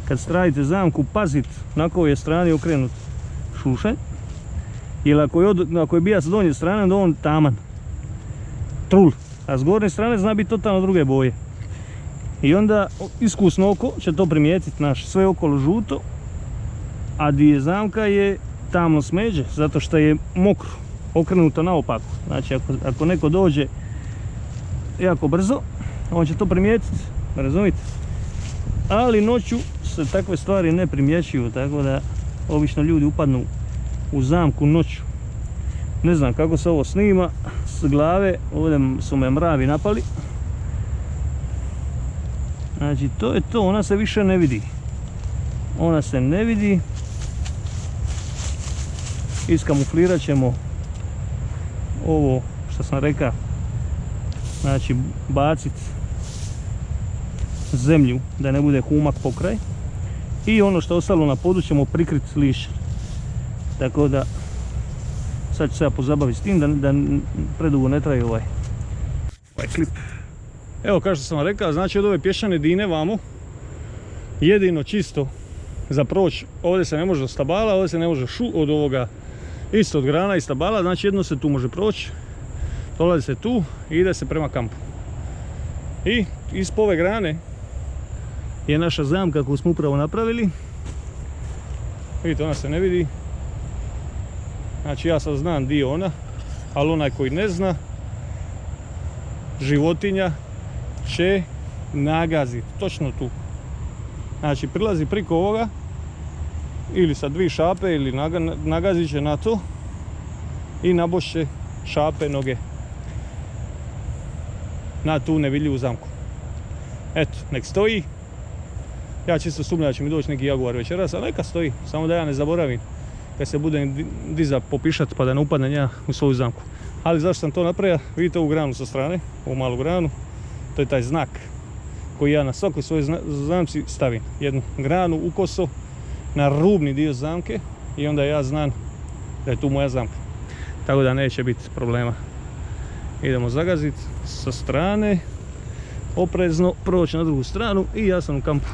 kad stradite zamku, paziti na kojoj je strani okrenut šušanj, jer ako je bijac s donje strane, onda on taman, trul, a s gornje strane zna biti totalno druge boje. I onda iskusno oko će to primijetiti, sve okolo žuto, a di je zamka je tamno smeđe, zato što je mokro, okrenuto naopako. Znači ako neko dođe jako brzo, on će to primijetiti, razumite? Ali noću se takve stvari ne primjećuju, tako da obično ljudi upadnu u zamku noću. Ne znam kako se ovo snima s glave, ovdje su me mravi napali. Znači to je to, ona se više ne vidi. Ona se ne vidi. Iskamuflirat ćemo ovo što sam rekao. Znači bacit zemlju da ne bude humak pokraj. I ono što je ostalo na podu ćemo prikriti lišćem. Tako da sad ću se ja pozabaviti s tim da predugo ne traje ovaj klip. Evo kao što sam vam rekao, znači od ove pješčane dine vamo jedino čisto za proć, ovdje se ne može od stabala, ovdje se ne može od ovoga isto od grana i stabala, znači jedno se tu može proći, dolazi se tu i ide se prema kampu. I ispod ove grane je naša zamka koju smo upravo napravili. Vidite, ona se ne vidi. Znači ja sad znam di je ona, ali onaj koji ne zna, životinja će nagaziti točno tu. Znači prilazi priko ovoga ili sa dvije šape ili nagazit će na to i nabošće šape noge na tu nevidljivu zamku. Eto, nek stoji. Ja čisto sumnjam da će mi doći neki jaguar večeras, ali neka stoji, samo da ja ne zaboravim kad se budem diza popišat pa da ne upadnem ja u svoju zamku. Ali zašto sam to napravio? Vidite ovu granu sa strane, ovu malu granu, to je taj znak koji ja na svakoj svojoj zamci stavim. Jednu granu ukoso na rubni dio zamke i onda ja znam da je tu moja zamka. Tako da neće biti problema. Idemo zagaziti sa strane, oprezno proći na drugu stranu i ja sam u kampu.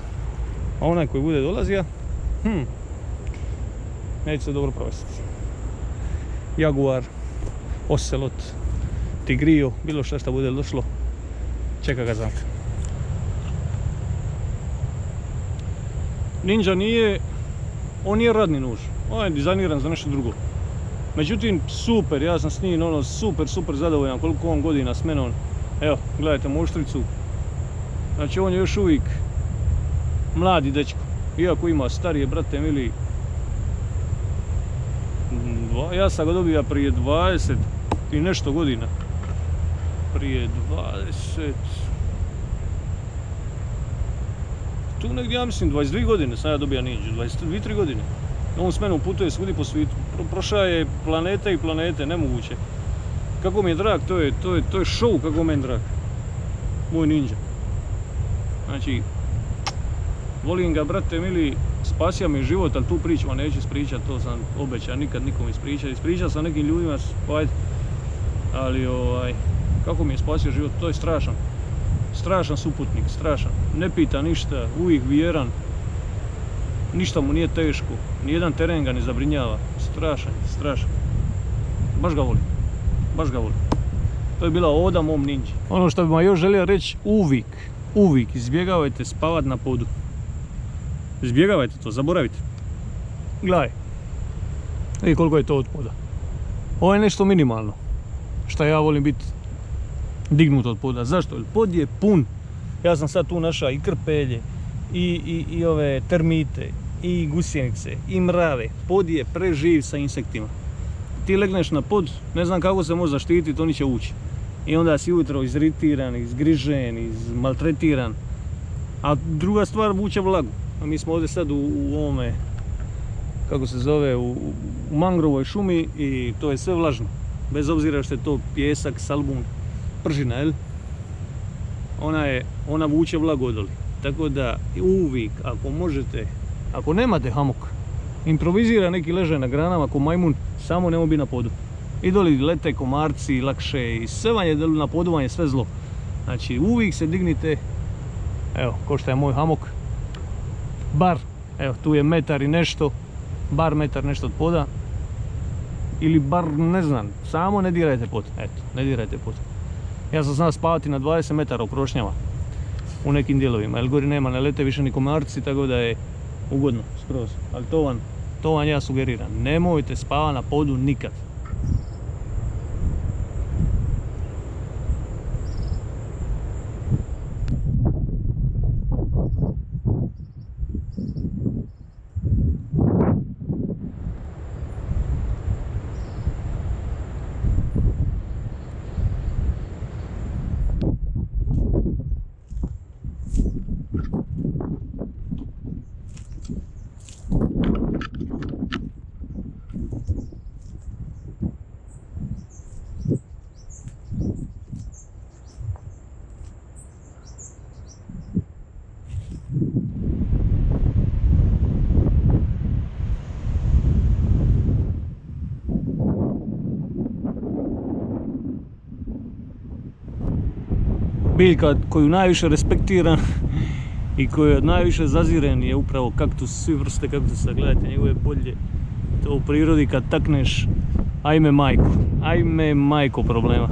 A onaj koji bude dolazio, neće se dobro provesti. Jaguar, oselot, tigrio, bilo što bude došlo, čeka ga zamka. Ninja on nije radni nož, on je dizajniran za nešto drugo. Međutim, super, ja sam s njim super zadovoljan koliko on godina s menom. Evo, gledajte muštricu. Znači on je još uvijek mladi dečko, iako ima starije, brate mili. Ja sam ga dobio prije 20 i nešto godina. Prije 20... Tu negdje, ja mislim, 22 godine sam ja dobio Ninju, 22-3 godine. On s menom putuje svudi po svijetu, prošao je planete i planete, nemoguće. Kako mi je drag, to je show kako meni drag. Moj Ninja. Znači, volim ga, brate mili, spasio mi život, ali tu priču vam neću ispričat, to sam obećao nikad nikom ispričat. Ispričao sam nekim ljudima, ali kako mi je spasio život, to je strašan. Strašan suputnik, strašan. Ne pita ništa, uvijek vjeran. Ništa mu nije teško, nijedan teren ga ne zabrinjava. Strašan. Baš ga volim. To je bila oda mom Ninji. Ono što bih vam još želio reći, uvijek izbjegavajte spavat na podu. Izbjegavajte to, zaboravite. Gledaj, I koliko je to od poda. Ovo je nešto minimalno. Šta ja volim biti dignut od poda. Zašto? Jer pod je pun. Ja sam sad tu našao i krpelje, i ove termite, i gusjenice, i mrave. Pod je preživ sa insektima. Ti legneš na pod, ne znam kako se može zaštititi, oni će ući. I onda si ujutro iziritiran, izgrižen, izmaltretiran. A druga stvar, vuče vlagu. A mi smo ovdje sad u ovome, kako se zove, u mangrovoj šumi i to je sve vlažno. Bez obzira što je to pijesak, salbun, pržina, jel? Ona vuče vlagu odoli. Tako da uvijek, ako možete, ako nemate hamok, improvizira neki leže na granama ko majmun, samo nemo bi na podu. I doli lete komarci, lakše i sve vam je na podu, vam je sve zlo. Znači uvijek se dignite, evo, ko što je moj hamok, bar, evo tu je metar i nešto, bar metar nešto od poda. Ili bar, ne znam, samo ne dirajte pod, eto, ne dirajte pod. Ja sam znao spavati na 20 metara u krošnjama, u nekim dijelovima, jer gori nema, ne lete više ni komarci, tako da je ugodno, skroz. Ali to vam ja sugeriram, nemojte spavati na podu nikad. Biljka koju najviše respektiram i koju najviše zaziren je upravo kaktus, svi vrste kaktusa, gledajte njegove polje, to u prirodi kad takneš, ajme majko problema.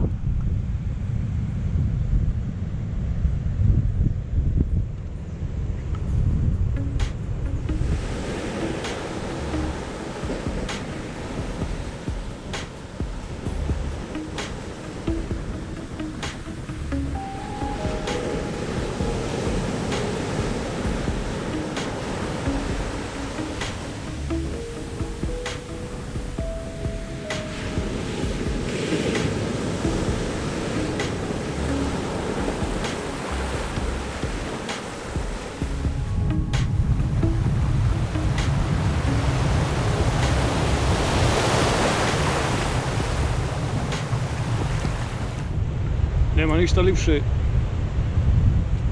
Nema ništa lipše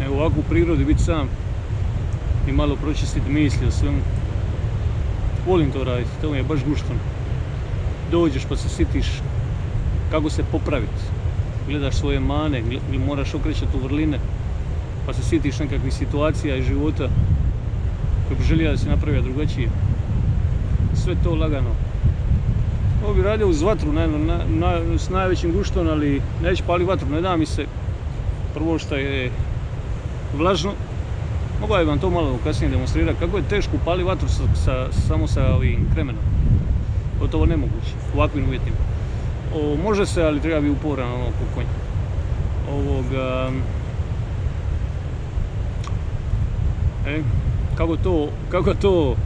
nego ovako u prirodi biti sam i malo pročistiti misli o svemu. Volim to raditi, to mi je baš guštano. Dođeš pa se sitiš kako se popraviti. Gledaš svoje mane, moraš okrećati u vrline, pa se sitiš nekakvih situacija i života koje bi želio da si napravio drugačije. Sve to lagano. Ovo bi radio uz vatru, s najvećim guštom, ali neću pali vatru, ne da mi se. Prvo što je vlažno, mogu vam to malo kasnije demonstrirati kako je teško pali vatru samo sa ovim kremenom. Gotovo nemoguće, u ovakvim uvjetima. Može se, ali treba biti uporan ko konj. Kako to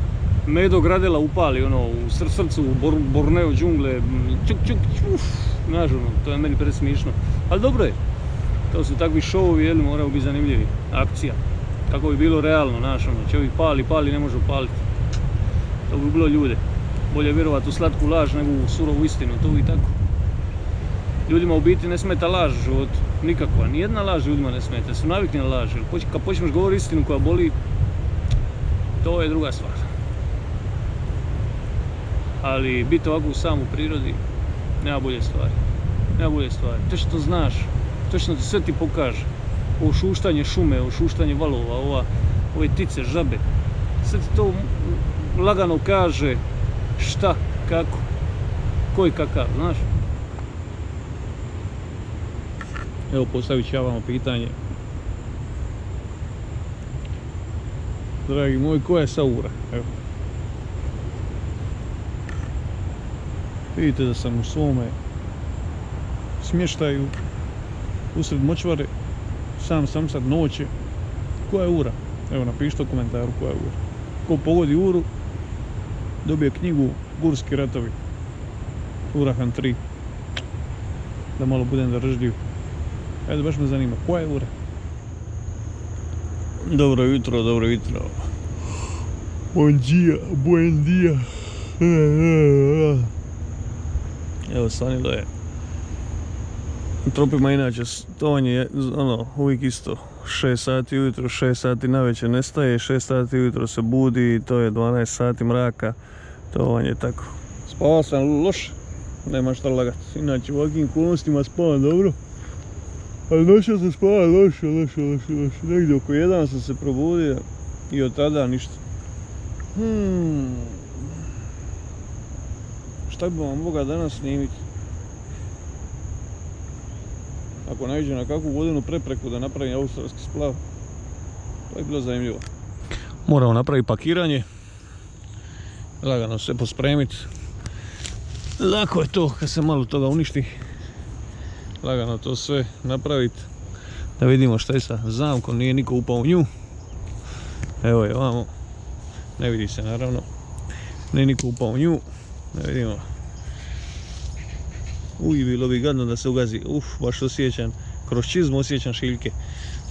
Medo Gradela upali u srcu Borneo džungle, znaš to je meni presmišno. Ali dobro je, to su takvi šovovi, moraju biti zanimljivi, akcija. Kako bi bilo realno, znaš čovjek pali, ne može upaliti. To bi bilo ljude. Bolje vjerovati u slatku laž nego u surovu istinu, to i tako. Ljudima u biti ne smeta laž u životu, nikakva, nijedna laž ljudima ne smeta, su navikni na laž. Kad počneš govoriti istinu koja boli, to je druga stvar. Ali biti ovako sam u prirodi, nema bolje stvari. Točno znaš, točno sve ti pokaže. Ovo šuštanje šume, ovo šuštanje valova, ove ptice, žabe. Sve ti to lagano kaže šta, kako, ko i kakav, znaš. Evo postavit ću ja vama pitanje. Dragi moj, koja je Saura? Evo. Vidite da sam u svome smještaju usred močvare, sam sad noće. Koja je ura? Evo napišite u komentaru koja je ura. Ko pogodi uru, dobije knjigu Gurski ratovi. Urahan 3. Da malo budem daržljiv. Ajde, baš me zanima, koja je ura? Dobro jutro, dobro jutro. Buen dia. Evo, svanilo je. U tropima inače, to vam je uvijek isto. 6 sati ujutro, 6 sati navečer nestaje, 6 sati ujutro se budi, to je 12 sati mraka. To vam je tako. Spavao sam loše, nema šta lagati. Inače u ovakvim okolnostima spavam dobro. Ali noća sam spavao loše. Negdje oko 1 sam se probudio i od tada ništa. Šta bi vam mogao danas snimiti? Ako naiđem na kakvu vodenu prepreku da napravim australski splav, to je bilo zanimljivo. Moramo napraviti pakiranje, lagano sve pospremiti. Lako je to kad se malo toga uništi. Lagano to sve napraviti. Da vidimo šta je sa zamkom, nije niko upao u nju. Evo je ovamo. Ne vidi se naravno. Nije niko upao u nju. Da vidimo. Bilo bi gadno da se ugazi. Baš osjećam. Kroz čizmu osjećam šiljke.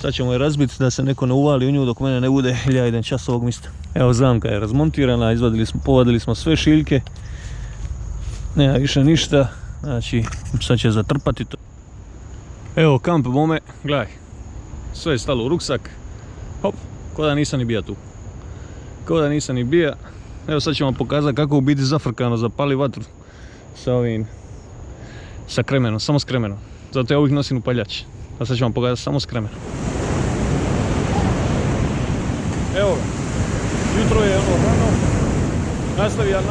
Sad ćemo je razbiti da se neko ne uvali u nju dok mene ne bude ljajden čas ovog mista. Evo, zamka je razmontirana, povadili smo sve šiljke. Nema više ništa. Znači, sad će zatrpati to. Evo, kamp bome, gledaj. Sve je stalo u ruksak. Hop, ko da nisam ni bija tu. Evo, sad ćemo pokazati kako u biti zafrkano zapali vatru sa kremenom, samo s kremenom. Zato ja uvijek nosim upaljač. A sad ću vam pokazati samo s kremenom. Evo ga. Jutro je rano.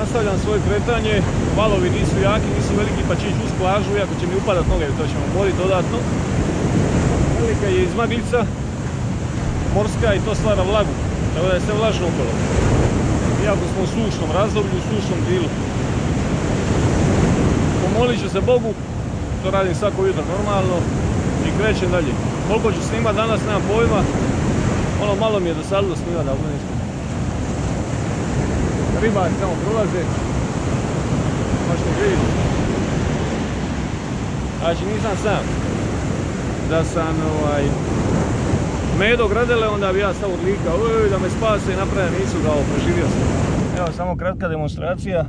Nastavljam svoje kretanje. Valovi nisu jaki, nisu veliki pa će ići uz plažu, iako će mi upadat noge, to ćemo boriti dodatno. Velika je izmaglica, morska i to stvara vlagu. Tako da je sve vlažno okolo. Iako smo u sušnom razdoblju, u sušnom dilu. Pomolit ću se Bogu, to radim svako jutro normalno i krećem dalje. Koliko ću snimat danas, nemam pojma. Malo mi je dosadilo snimat da budem iskren. Ribari tamo prolaze. Baš ne vidim. Znači nisam sam. Da sam Medo Gradele, onda bi ja sam odlikao da me spase i napravim, nisu ga preživio sam. Evo samo kratka demonstracija.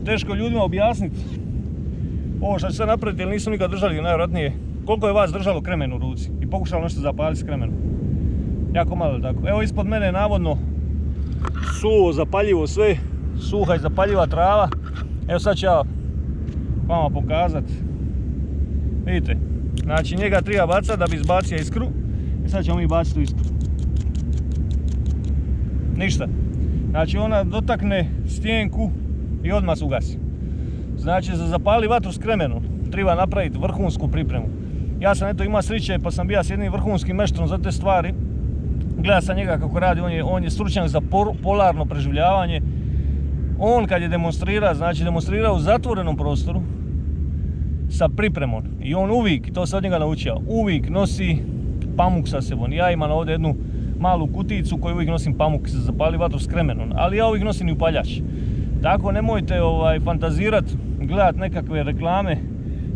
Teško ljudima objasniti ovo što ću sad napraviti jer nisu nikad držali najvjerojatnije. Koliko je vas držalo kremen u ruci i pokušalo nešto zapaliti s kremenom. Jako malo tako. Evo ispod mene je navodno suvo, zapaljivo sve. Suha i zapaljiva trava. Evo sad ću ja vama pokazati. Vidite. Znači njega treba bacati da bi izbacio iskru. I sad ćemo mi baciti tu iskru. Ništa. Znači ona dotakne stjenku i odmah se ugasi. Znači za zapali vatru s kremenom treba napraviti vrhunsku pripremu. Ja sam imao sreće pa sam bio s jednim vrhunskim meštrom za te stvari. Gleda sam njega kako radi, on je stručnjak za polarno preživljavanje. On kad je demonstrirao u zatvorenom prostoru sa pripremom. I on uvijek, to sam od njega naučio, uvijek nosi pamuk sa sebom. Ja imam ovdje jednu malu kuticu koju uvijek nosim pamuk za zapali vatru s kremenom. Ali ja uvijek nosim i upaljač. Tako nemojte fantazirat, gledat nekakve reklame,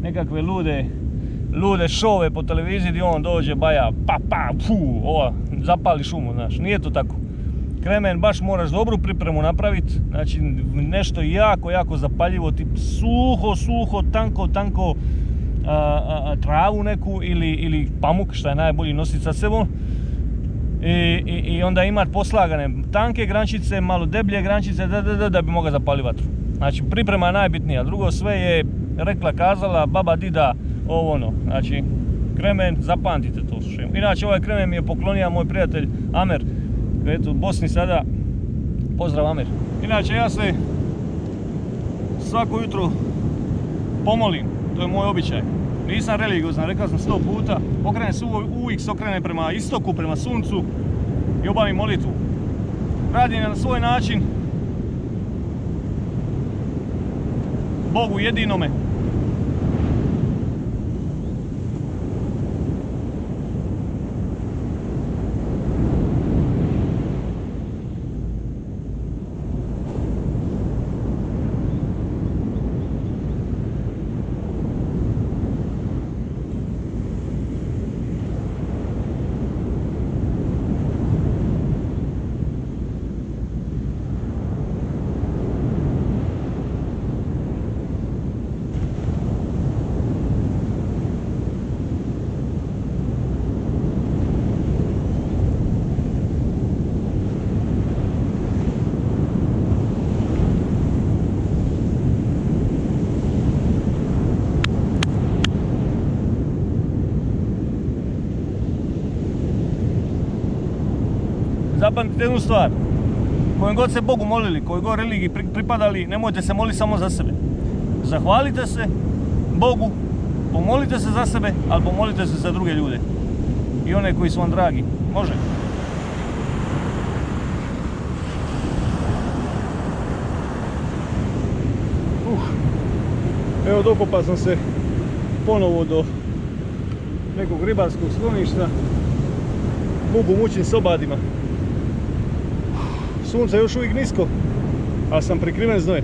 nekakve lude šove po televiziji gdje on dođe baja zapali šumu, znaš, nije to tako. Kremen baš moraš dobru pripremu napraviti, znači nešto jako zapaljivo, tip suho, tanko travu neku ili pamuk, što je najbolji nositi sa sebom. I onda imati poslagane tanke grančice, malo deblje grančice da bi mogao zapaliti vatru. Znači priprema je najbitnija, drugo sve je rekla, kazala, baba, dida, ovo ono. Znači kremen, zapamtite to. Inače ovaj kremen mi je poklonio moj prijatelj Amer, koji je u Bosni sada. Pozdrav Amer. Inače ja se svako jutro pomolim, to je moj običaj. Nisam religiozan, rekao sam 100 puta, uvijek se okrenem prema istoku, prema suncu i obavim molitvu. Radim na svoj način. Bogu jedinome. Zapamtite jednu stvar, kojem god se Bogu molili, kojoj god religiji pripadali, nemojte se moliti samo za sebe. Zahvalite se Bogu, pomolite se za sebe, ali pomolite se za druge ljude. I one koji su vam dragi. Može? Evo dokopao sam se ponovo do nekog ribarskog skloništa. Mugu mučim s obadima. Sunce je još uvijek nisko, ali sam prikriven znojem.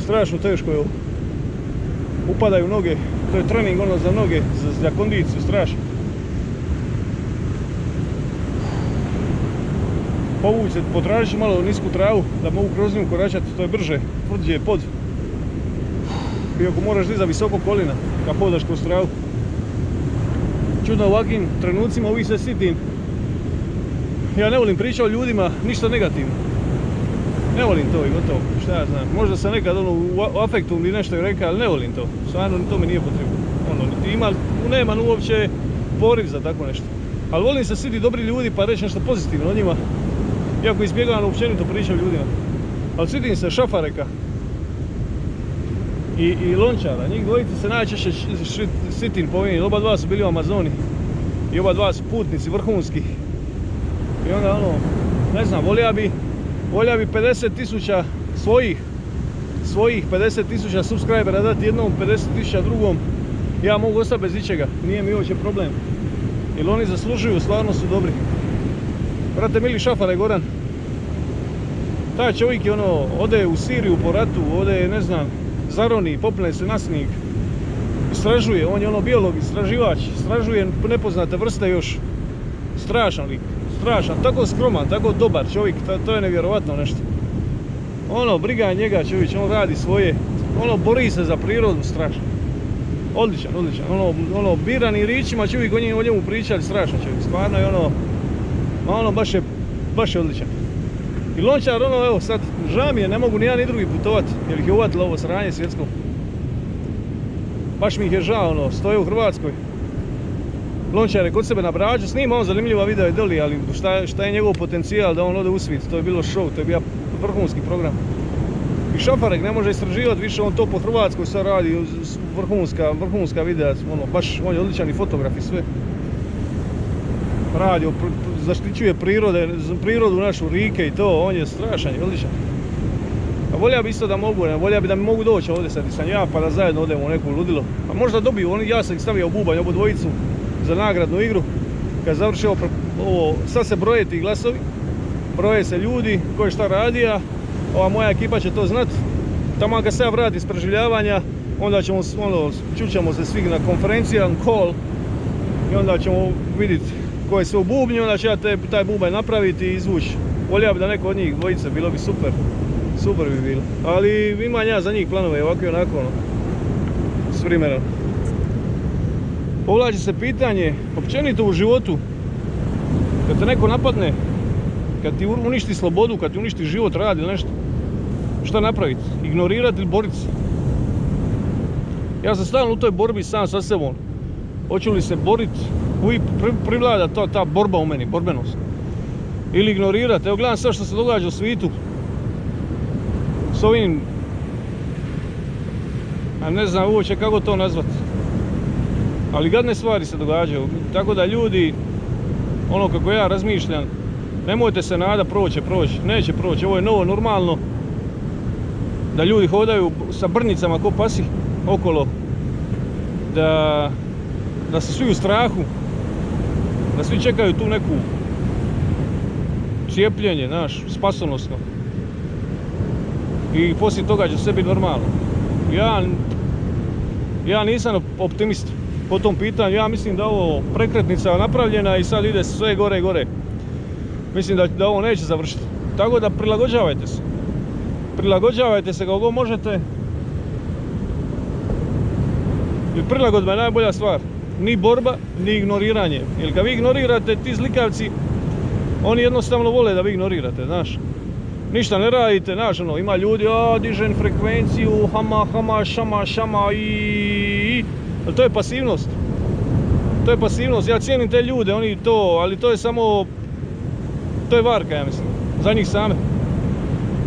Strašno teško je ovo. Upadaju noge, to je trening ono za noge, za kondiciju, strašno. Povući se, potražiti malo nisku travu, da mogu kroz nju koračati, to je brže, tvrđe je pod. I ako moraš dizati visoko kolina, kad hodaš kroz travu. Čudno ovakvim trenucima uvijek se sitim. Ja ne volim pričati o ljudima, ništa negativno. Ne volim to i gotovo, šta ja znam. Možda sam nekad u afektu ili nešto rekao, ali ne volim to. Stvarno to mi nije potrebno. Nemam uopće poriv za tako nešto. Ali volim se siti dobri ljudi pa reći nešto pozitivno o njima. Iako izbjegavam općenito pričati o ljudima. Ali sitim se Šafareka i Lončara. Njih dvojice se najčešće sitim po ovim. Oba dva su bili u Amazoni. I oba dva su putnici vrhunski. I onda ne znam, volja bi 50.000 svojih 50.000 subscribera dati jednom, 50.000 drugom. Ja mogu ostati bez ičega, nije mi uopće problem. Jer oni zaslužuju, stvarno su dobri. Brate mili Šafare Goran. Taj čovjek je ode u Siriju po ratu, ode ne znam, zaroni, popne se na snijeg. Istražuje, on je biolog, istraživač, istražuje nepoznate vrste još. Strašan lik. Strašan, tako skroman, tako dobar čovjek, to je nevjerovatno nešto. Briga njega čovječ, on radi svoje, bori se za prirodu, strašno. Odličan. Birani ričima čovjek o njemu pričali, strašan čovjek, stvarno je baš je odličan. I Lončar, evo sad, žao mi je, ne mogu ni jedan ni drugi putovat, jer ih je uvatilo ovo sranje svjetsko. Baš mi ih je žao, stoje u Hrvatskoj. Lončar je kod sebe na Braču, snima on zanimljiva video i doli, ali šta je njegov potencijal da on ode u svijet, to je bilo show, to je bio vrhunski program. I Šafarek ne može istraživati više, on to po Hrvatskoj sad radi, vrhunska videa, baš, on je odličan i fotograf i sve. Radi, zaštićuje prirodu našu, rike i to, on je strašan i odličan. A volja bi isto da mogu, volja bi da mi mogu doći ovdje sad i sam ja, pa da zajedno odemo u neku ludilo. A možda dobiju, ja sam ih stavio u bubanj, obu dvojicu, za nagradnu igru. Kad završi ovo, sad se broje ti glasovi, broje se ljudi, ko je šta radija, ova moja ekipa će to znat. Tamo kad se ja vrati iz preživljavanja, onda ćemo, čućemo se svi na konferencijan, call, i onda ćemo vidjeti ko je sve u bubnju, onda će ja taj bubanj napraviti i izvući. Volio bi da neko od njih dvojice, bilo bi super. Super bi bilo. Ali imam ja za njih planove, ovako i onako, s vremenom. Povlači se pitanje, općenito u životu, kad te neko napadne, kad ti uništi slobodu, kad ti uništi život, rad ili nešto, šta napraviti? Ignorirati ili boriti se? Ja sam stalno u toj borbi sam sa sebom. Hoću li se boriti, uvijek privlada ta borba u meni, borbenost. Ili ignorirati, evo gledam sve što se događa u svijetu. S ovim, a ne znam uopće kako to nazvati. Ali gadne stvari se događaju, tako da ljudi, kako ja razmišljam, nemojte se nada proći, neće proći, ovo je novo normalno. da ljudi hodaju sa brnicama ko pasi okolo, da su svi u strahu, da svi čekaju tu neku cijepljenje, znaš, spasonosno. I poslije toga će sve biti normalno. Ja nisam optimist po tom pitanju, ja mislim da ovo prekretnica napravljena i sad ide sve gore i gore. Mislim da ovo neće završiti. Tako da prilagođavajte se. Prilagođavajte se kako god možete. Jer prilagodba je najbolja stvar. Ni borba, ni ignoriranje. Jer kad vi ignorirate, ti zlikavci, oni jednostavno vole da vi ignorirate, znaš. Ništa ne radite, znaš, ono, ima ljudi, dižem frekvenciju, hama, šama i... Ali to je pasivnost. To je pasivnost, ja cijenim te ljude, oni to, ali to je samo... To je varka, ja mislim, za njih same.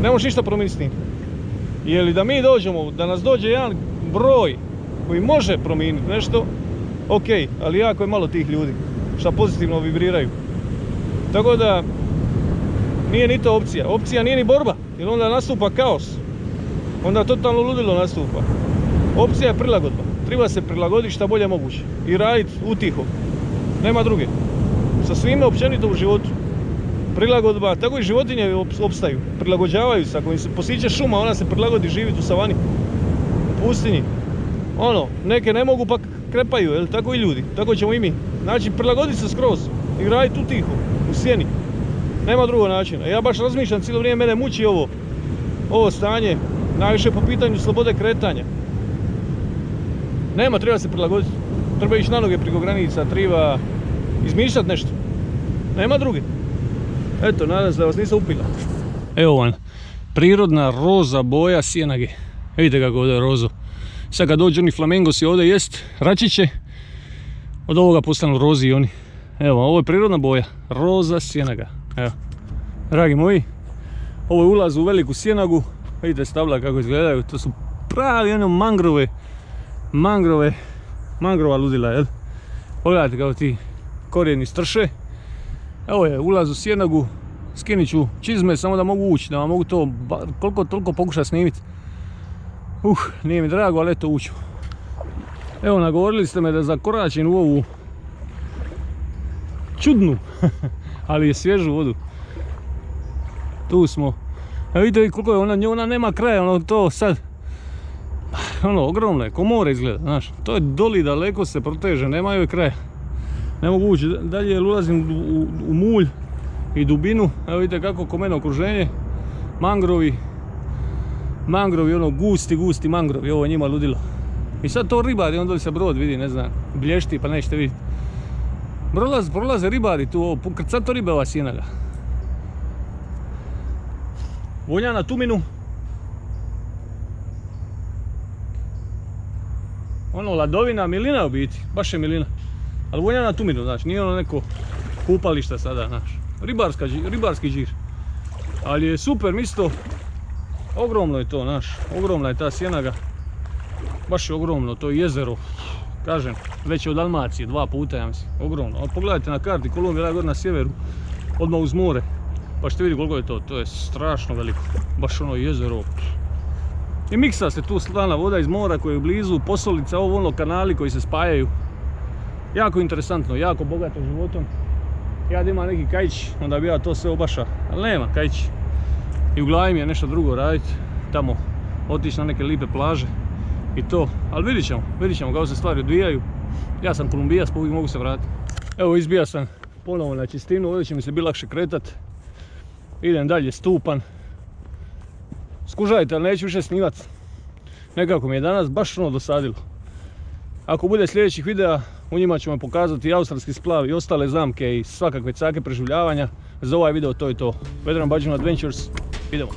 Ne možeš ništa promijeniti s tim. Jer da mi dođemo, da nas dođe jedan broj koji može promijeniti nešto, ok, ali jako je malo tih ljudi šta pozitivno vibriraju. Tako da, nije ni to opcija. Opcija nije ni borba, jer onda nastupa kaos. Onda totalno ludilo nastupa. Opcija je prilagodba. Treba se prilagoditi šta bolje moguće. I raditi utiho. Nema druge. Sa svime općenito u životu. Prilagodba, tako i životinje opstaju. Prilagođavaju se. Ako im se posiče šuma, ona se prilagodi živjeti u savani. U pustinji. Ono, neke ne mogu pa krepaju, jel? Tako i ljudi. Tako ćemo i mi. Znači, prilagoditi se skroz. I raditi utiho. U sjeni. Nema drugog načina. Ja baš razmišljam, cijelo vrijeme mene muči ovo stanje, najviše po pitanju slobode kretanja. Nema, treba se prilagoditi. Treba ići na noge preko granica, treba izmišljati nešto. Nema druge. Eto, nadam se da vas nisam upila. Evo vam, prirodna roza boja sjenage. Vidite kako ovdje je rozo. Sad kad dođu oni flamingosi ovdje jest račiće, od ovoga postanu rozi i oni. Evo, ovo je prirodna boja, roza sjenaga. Evo, dragi moji, ovo je ulaz u veliku sjenagu. Vidite stabla kako izgledaju, to su pravi ono mangrova ludila, jel? Pogledajte kako ti korijeni strše. Evo je ulaz u sjenagu, skinit ću čizme samo da mogu ući, da vam mogu to koliko toliko pokušati snimiti. Nije mi drago, ali eto uću. Evo, nagovorili ste me da zakoračim u ovu čudnu, ali je svježu vodu. Tu smo. Evo vidite koliko je ona nema kraja, ono to sad. Ono, ogromno je, ko more izgleda, znaš. To je doli daleko se proteže, nema joj kraja. Ne mogu ući dalje jer ulazim u mulj i dubinu. Evo vidite kako ko mene okruženje. Mangrovi, ono gusti mangrovi, ovo je njima ludilo. I sad to ribari, onda se brod vidi, ne znam, blješti pa nećete vidjeti. Prolaze ribari tu, krcato ribe ova sjenaga. Vonja na tuminu. Ono, ladovina, milina u biti, baš je milina. Ali vonja na tuminu, znači, nije ono neko kupalište sada, znaš. Ribarski žir. Ali je super misto. Ogromno je to, znaš, ogromna je ta sjenaga. Baš je ogromno, to je jezero. Kažem, već je od Dalmacije, 2 puta, ja mislim, ogromno. Ali pogledajte na karti, Kolumbija je gore na sjeveru, odmah uz more. Pa ćete vidjeti koliko je to je strašno veliko. Baš ono jezero. I miksa se tu slana voda iz mora koja je blizu, posolica, ovo ono kanali koji se spajaju. Jako interesantno, jako bogato životom. Ja da imam neki kajć, onda bi ja to sve obaša, ali nema kajć. I u glavi mi je nešto drugo raditi, tamo otići na neke lipe plaže i to. Ali vidit ćemo kako se stvari odvijaju. Ja sam Kolumbijac, pa uvijek mogu se vratiti. Evo, izbija sam ponovo na čistinu, ovdje će mi se biti lakše kretat. Idem dalje, stupan. Skužajte, ali neću više snimat. Nekako mi je danas baš ono dosadilo. Ako bude sljedećih videa, u njima ćemo pokazati australski splav i ostale zamke i svakakve cake preživljavanja. Za ovaj video to je to. Vedran Bađun Adventures, idemo.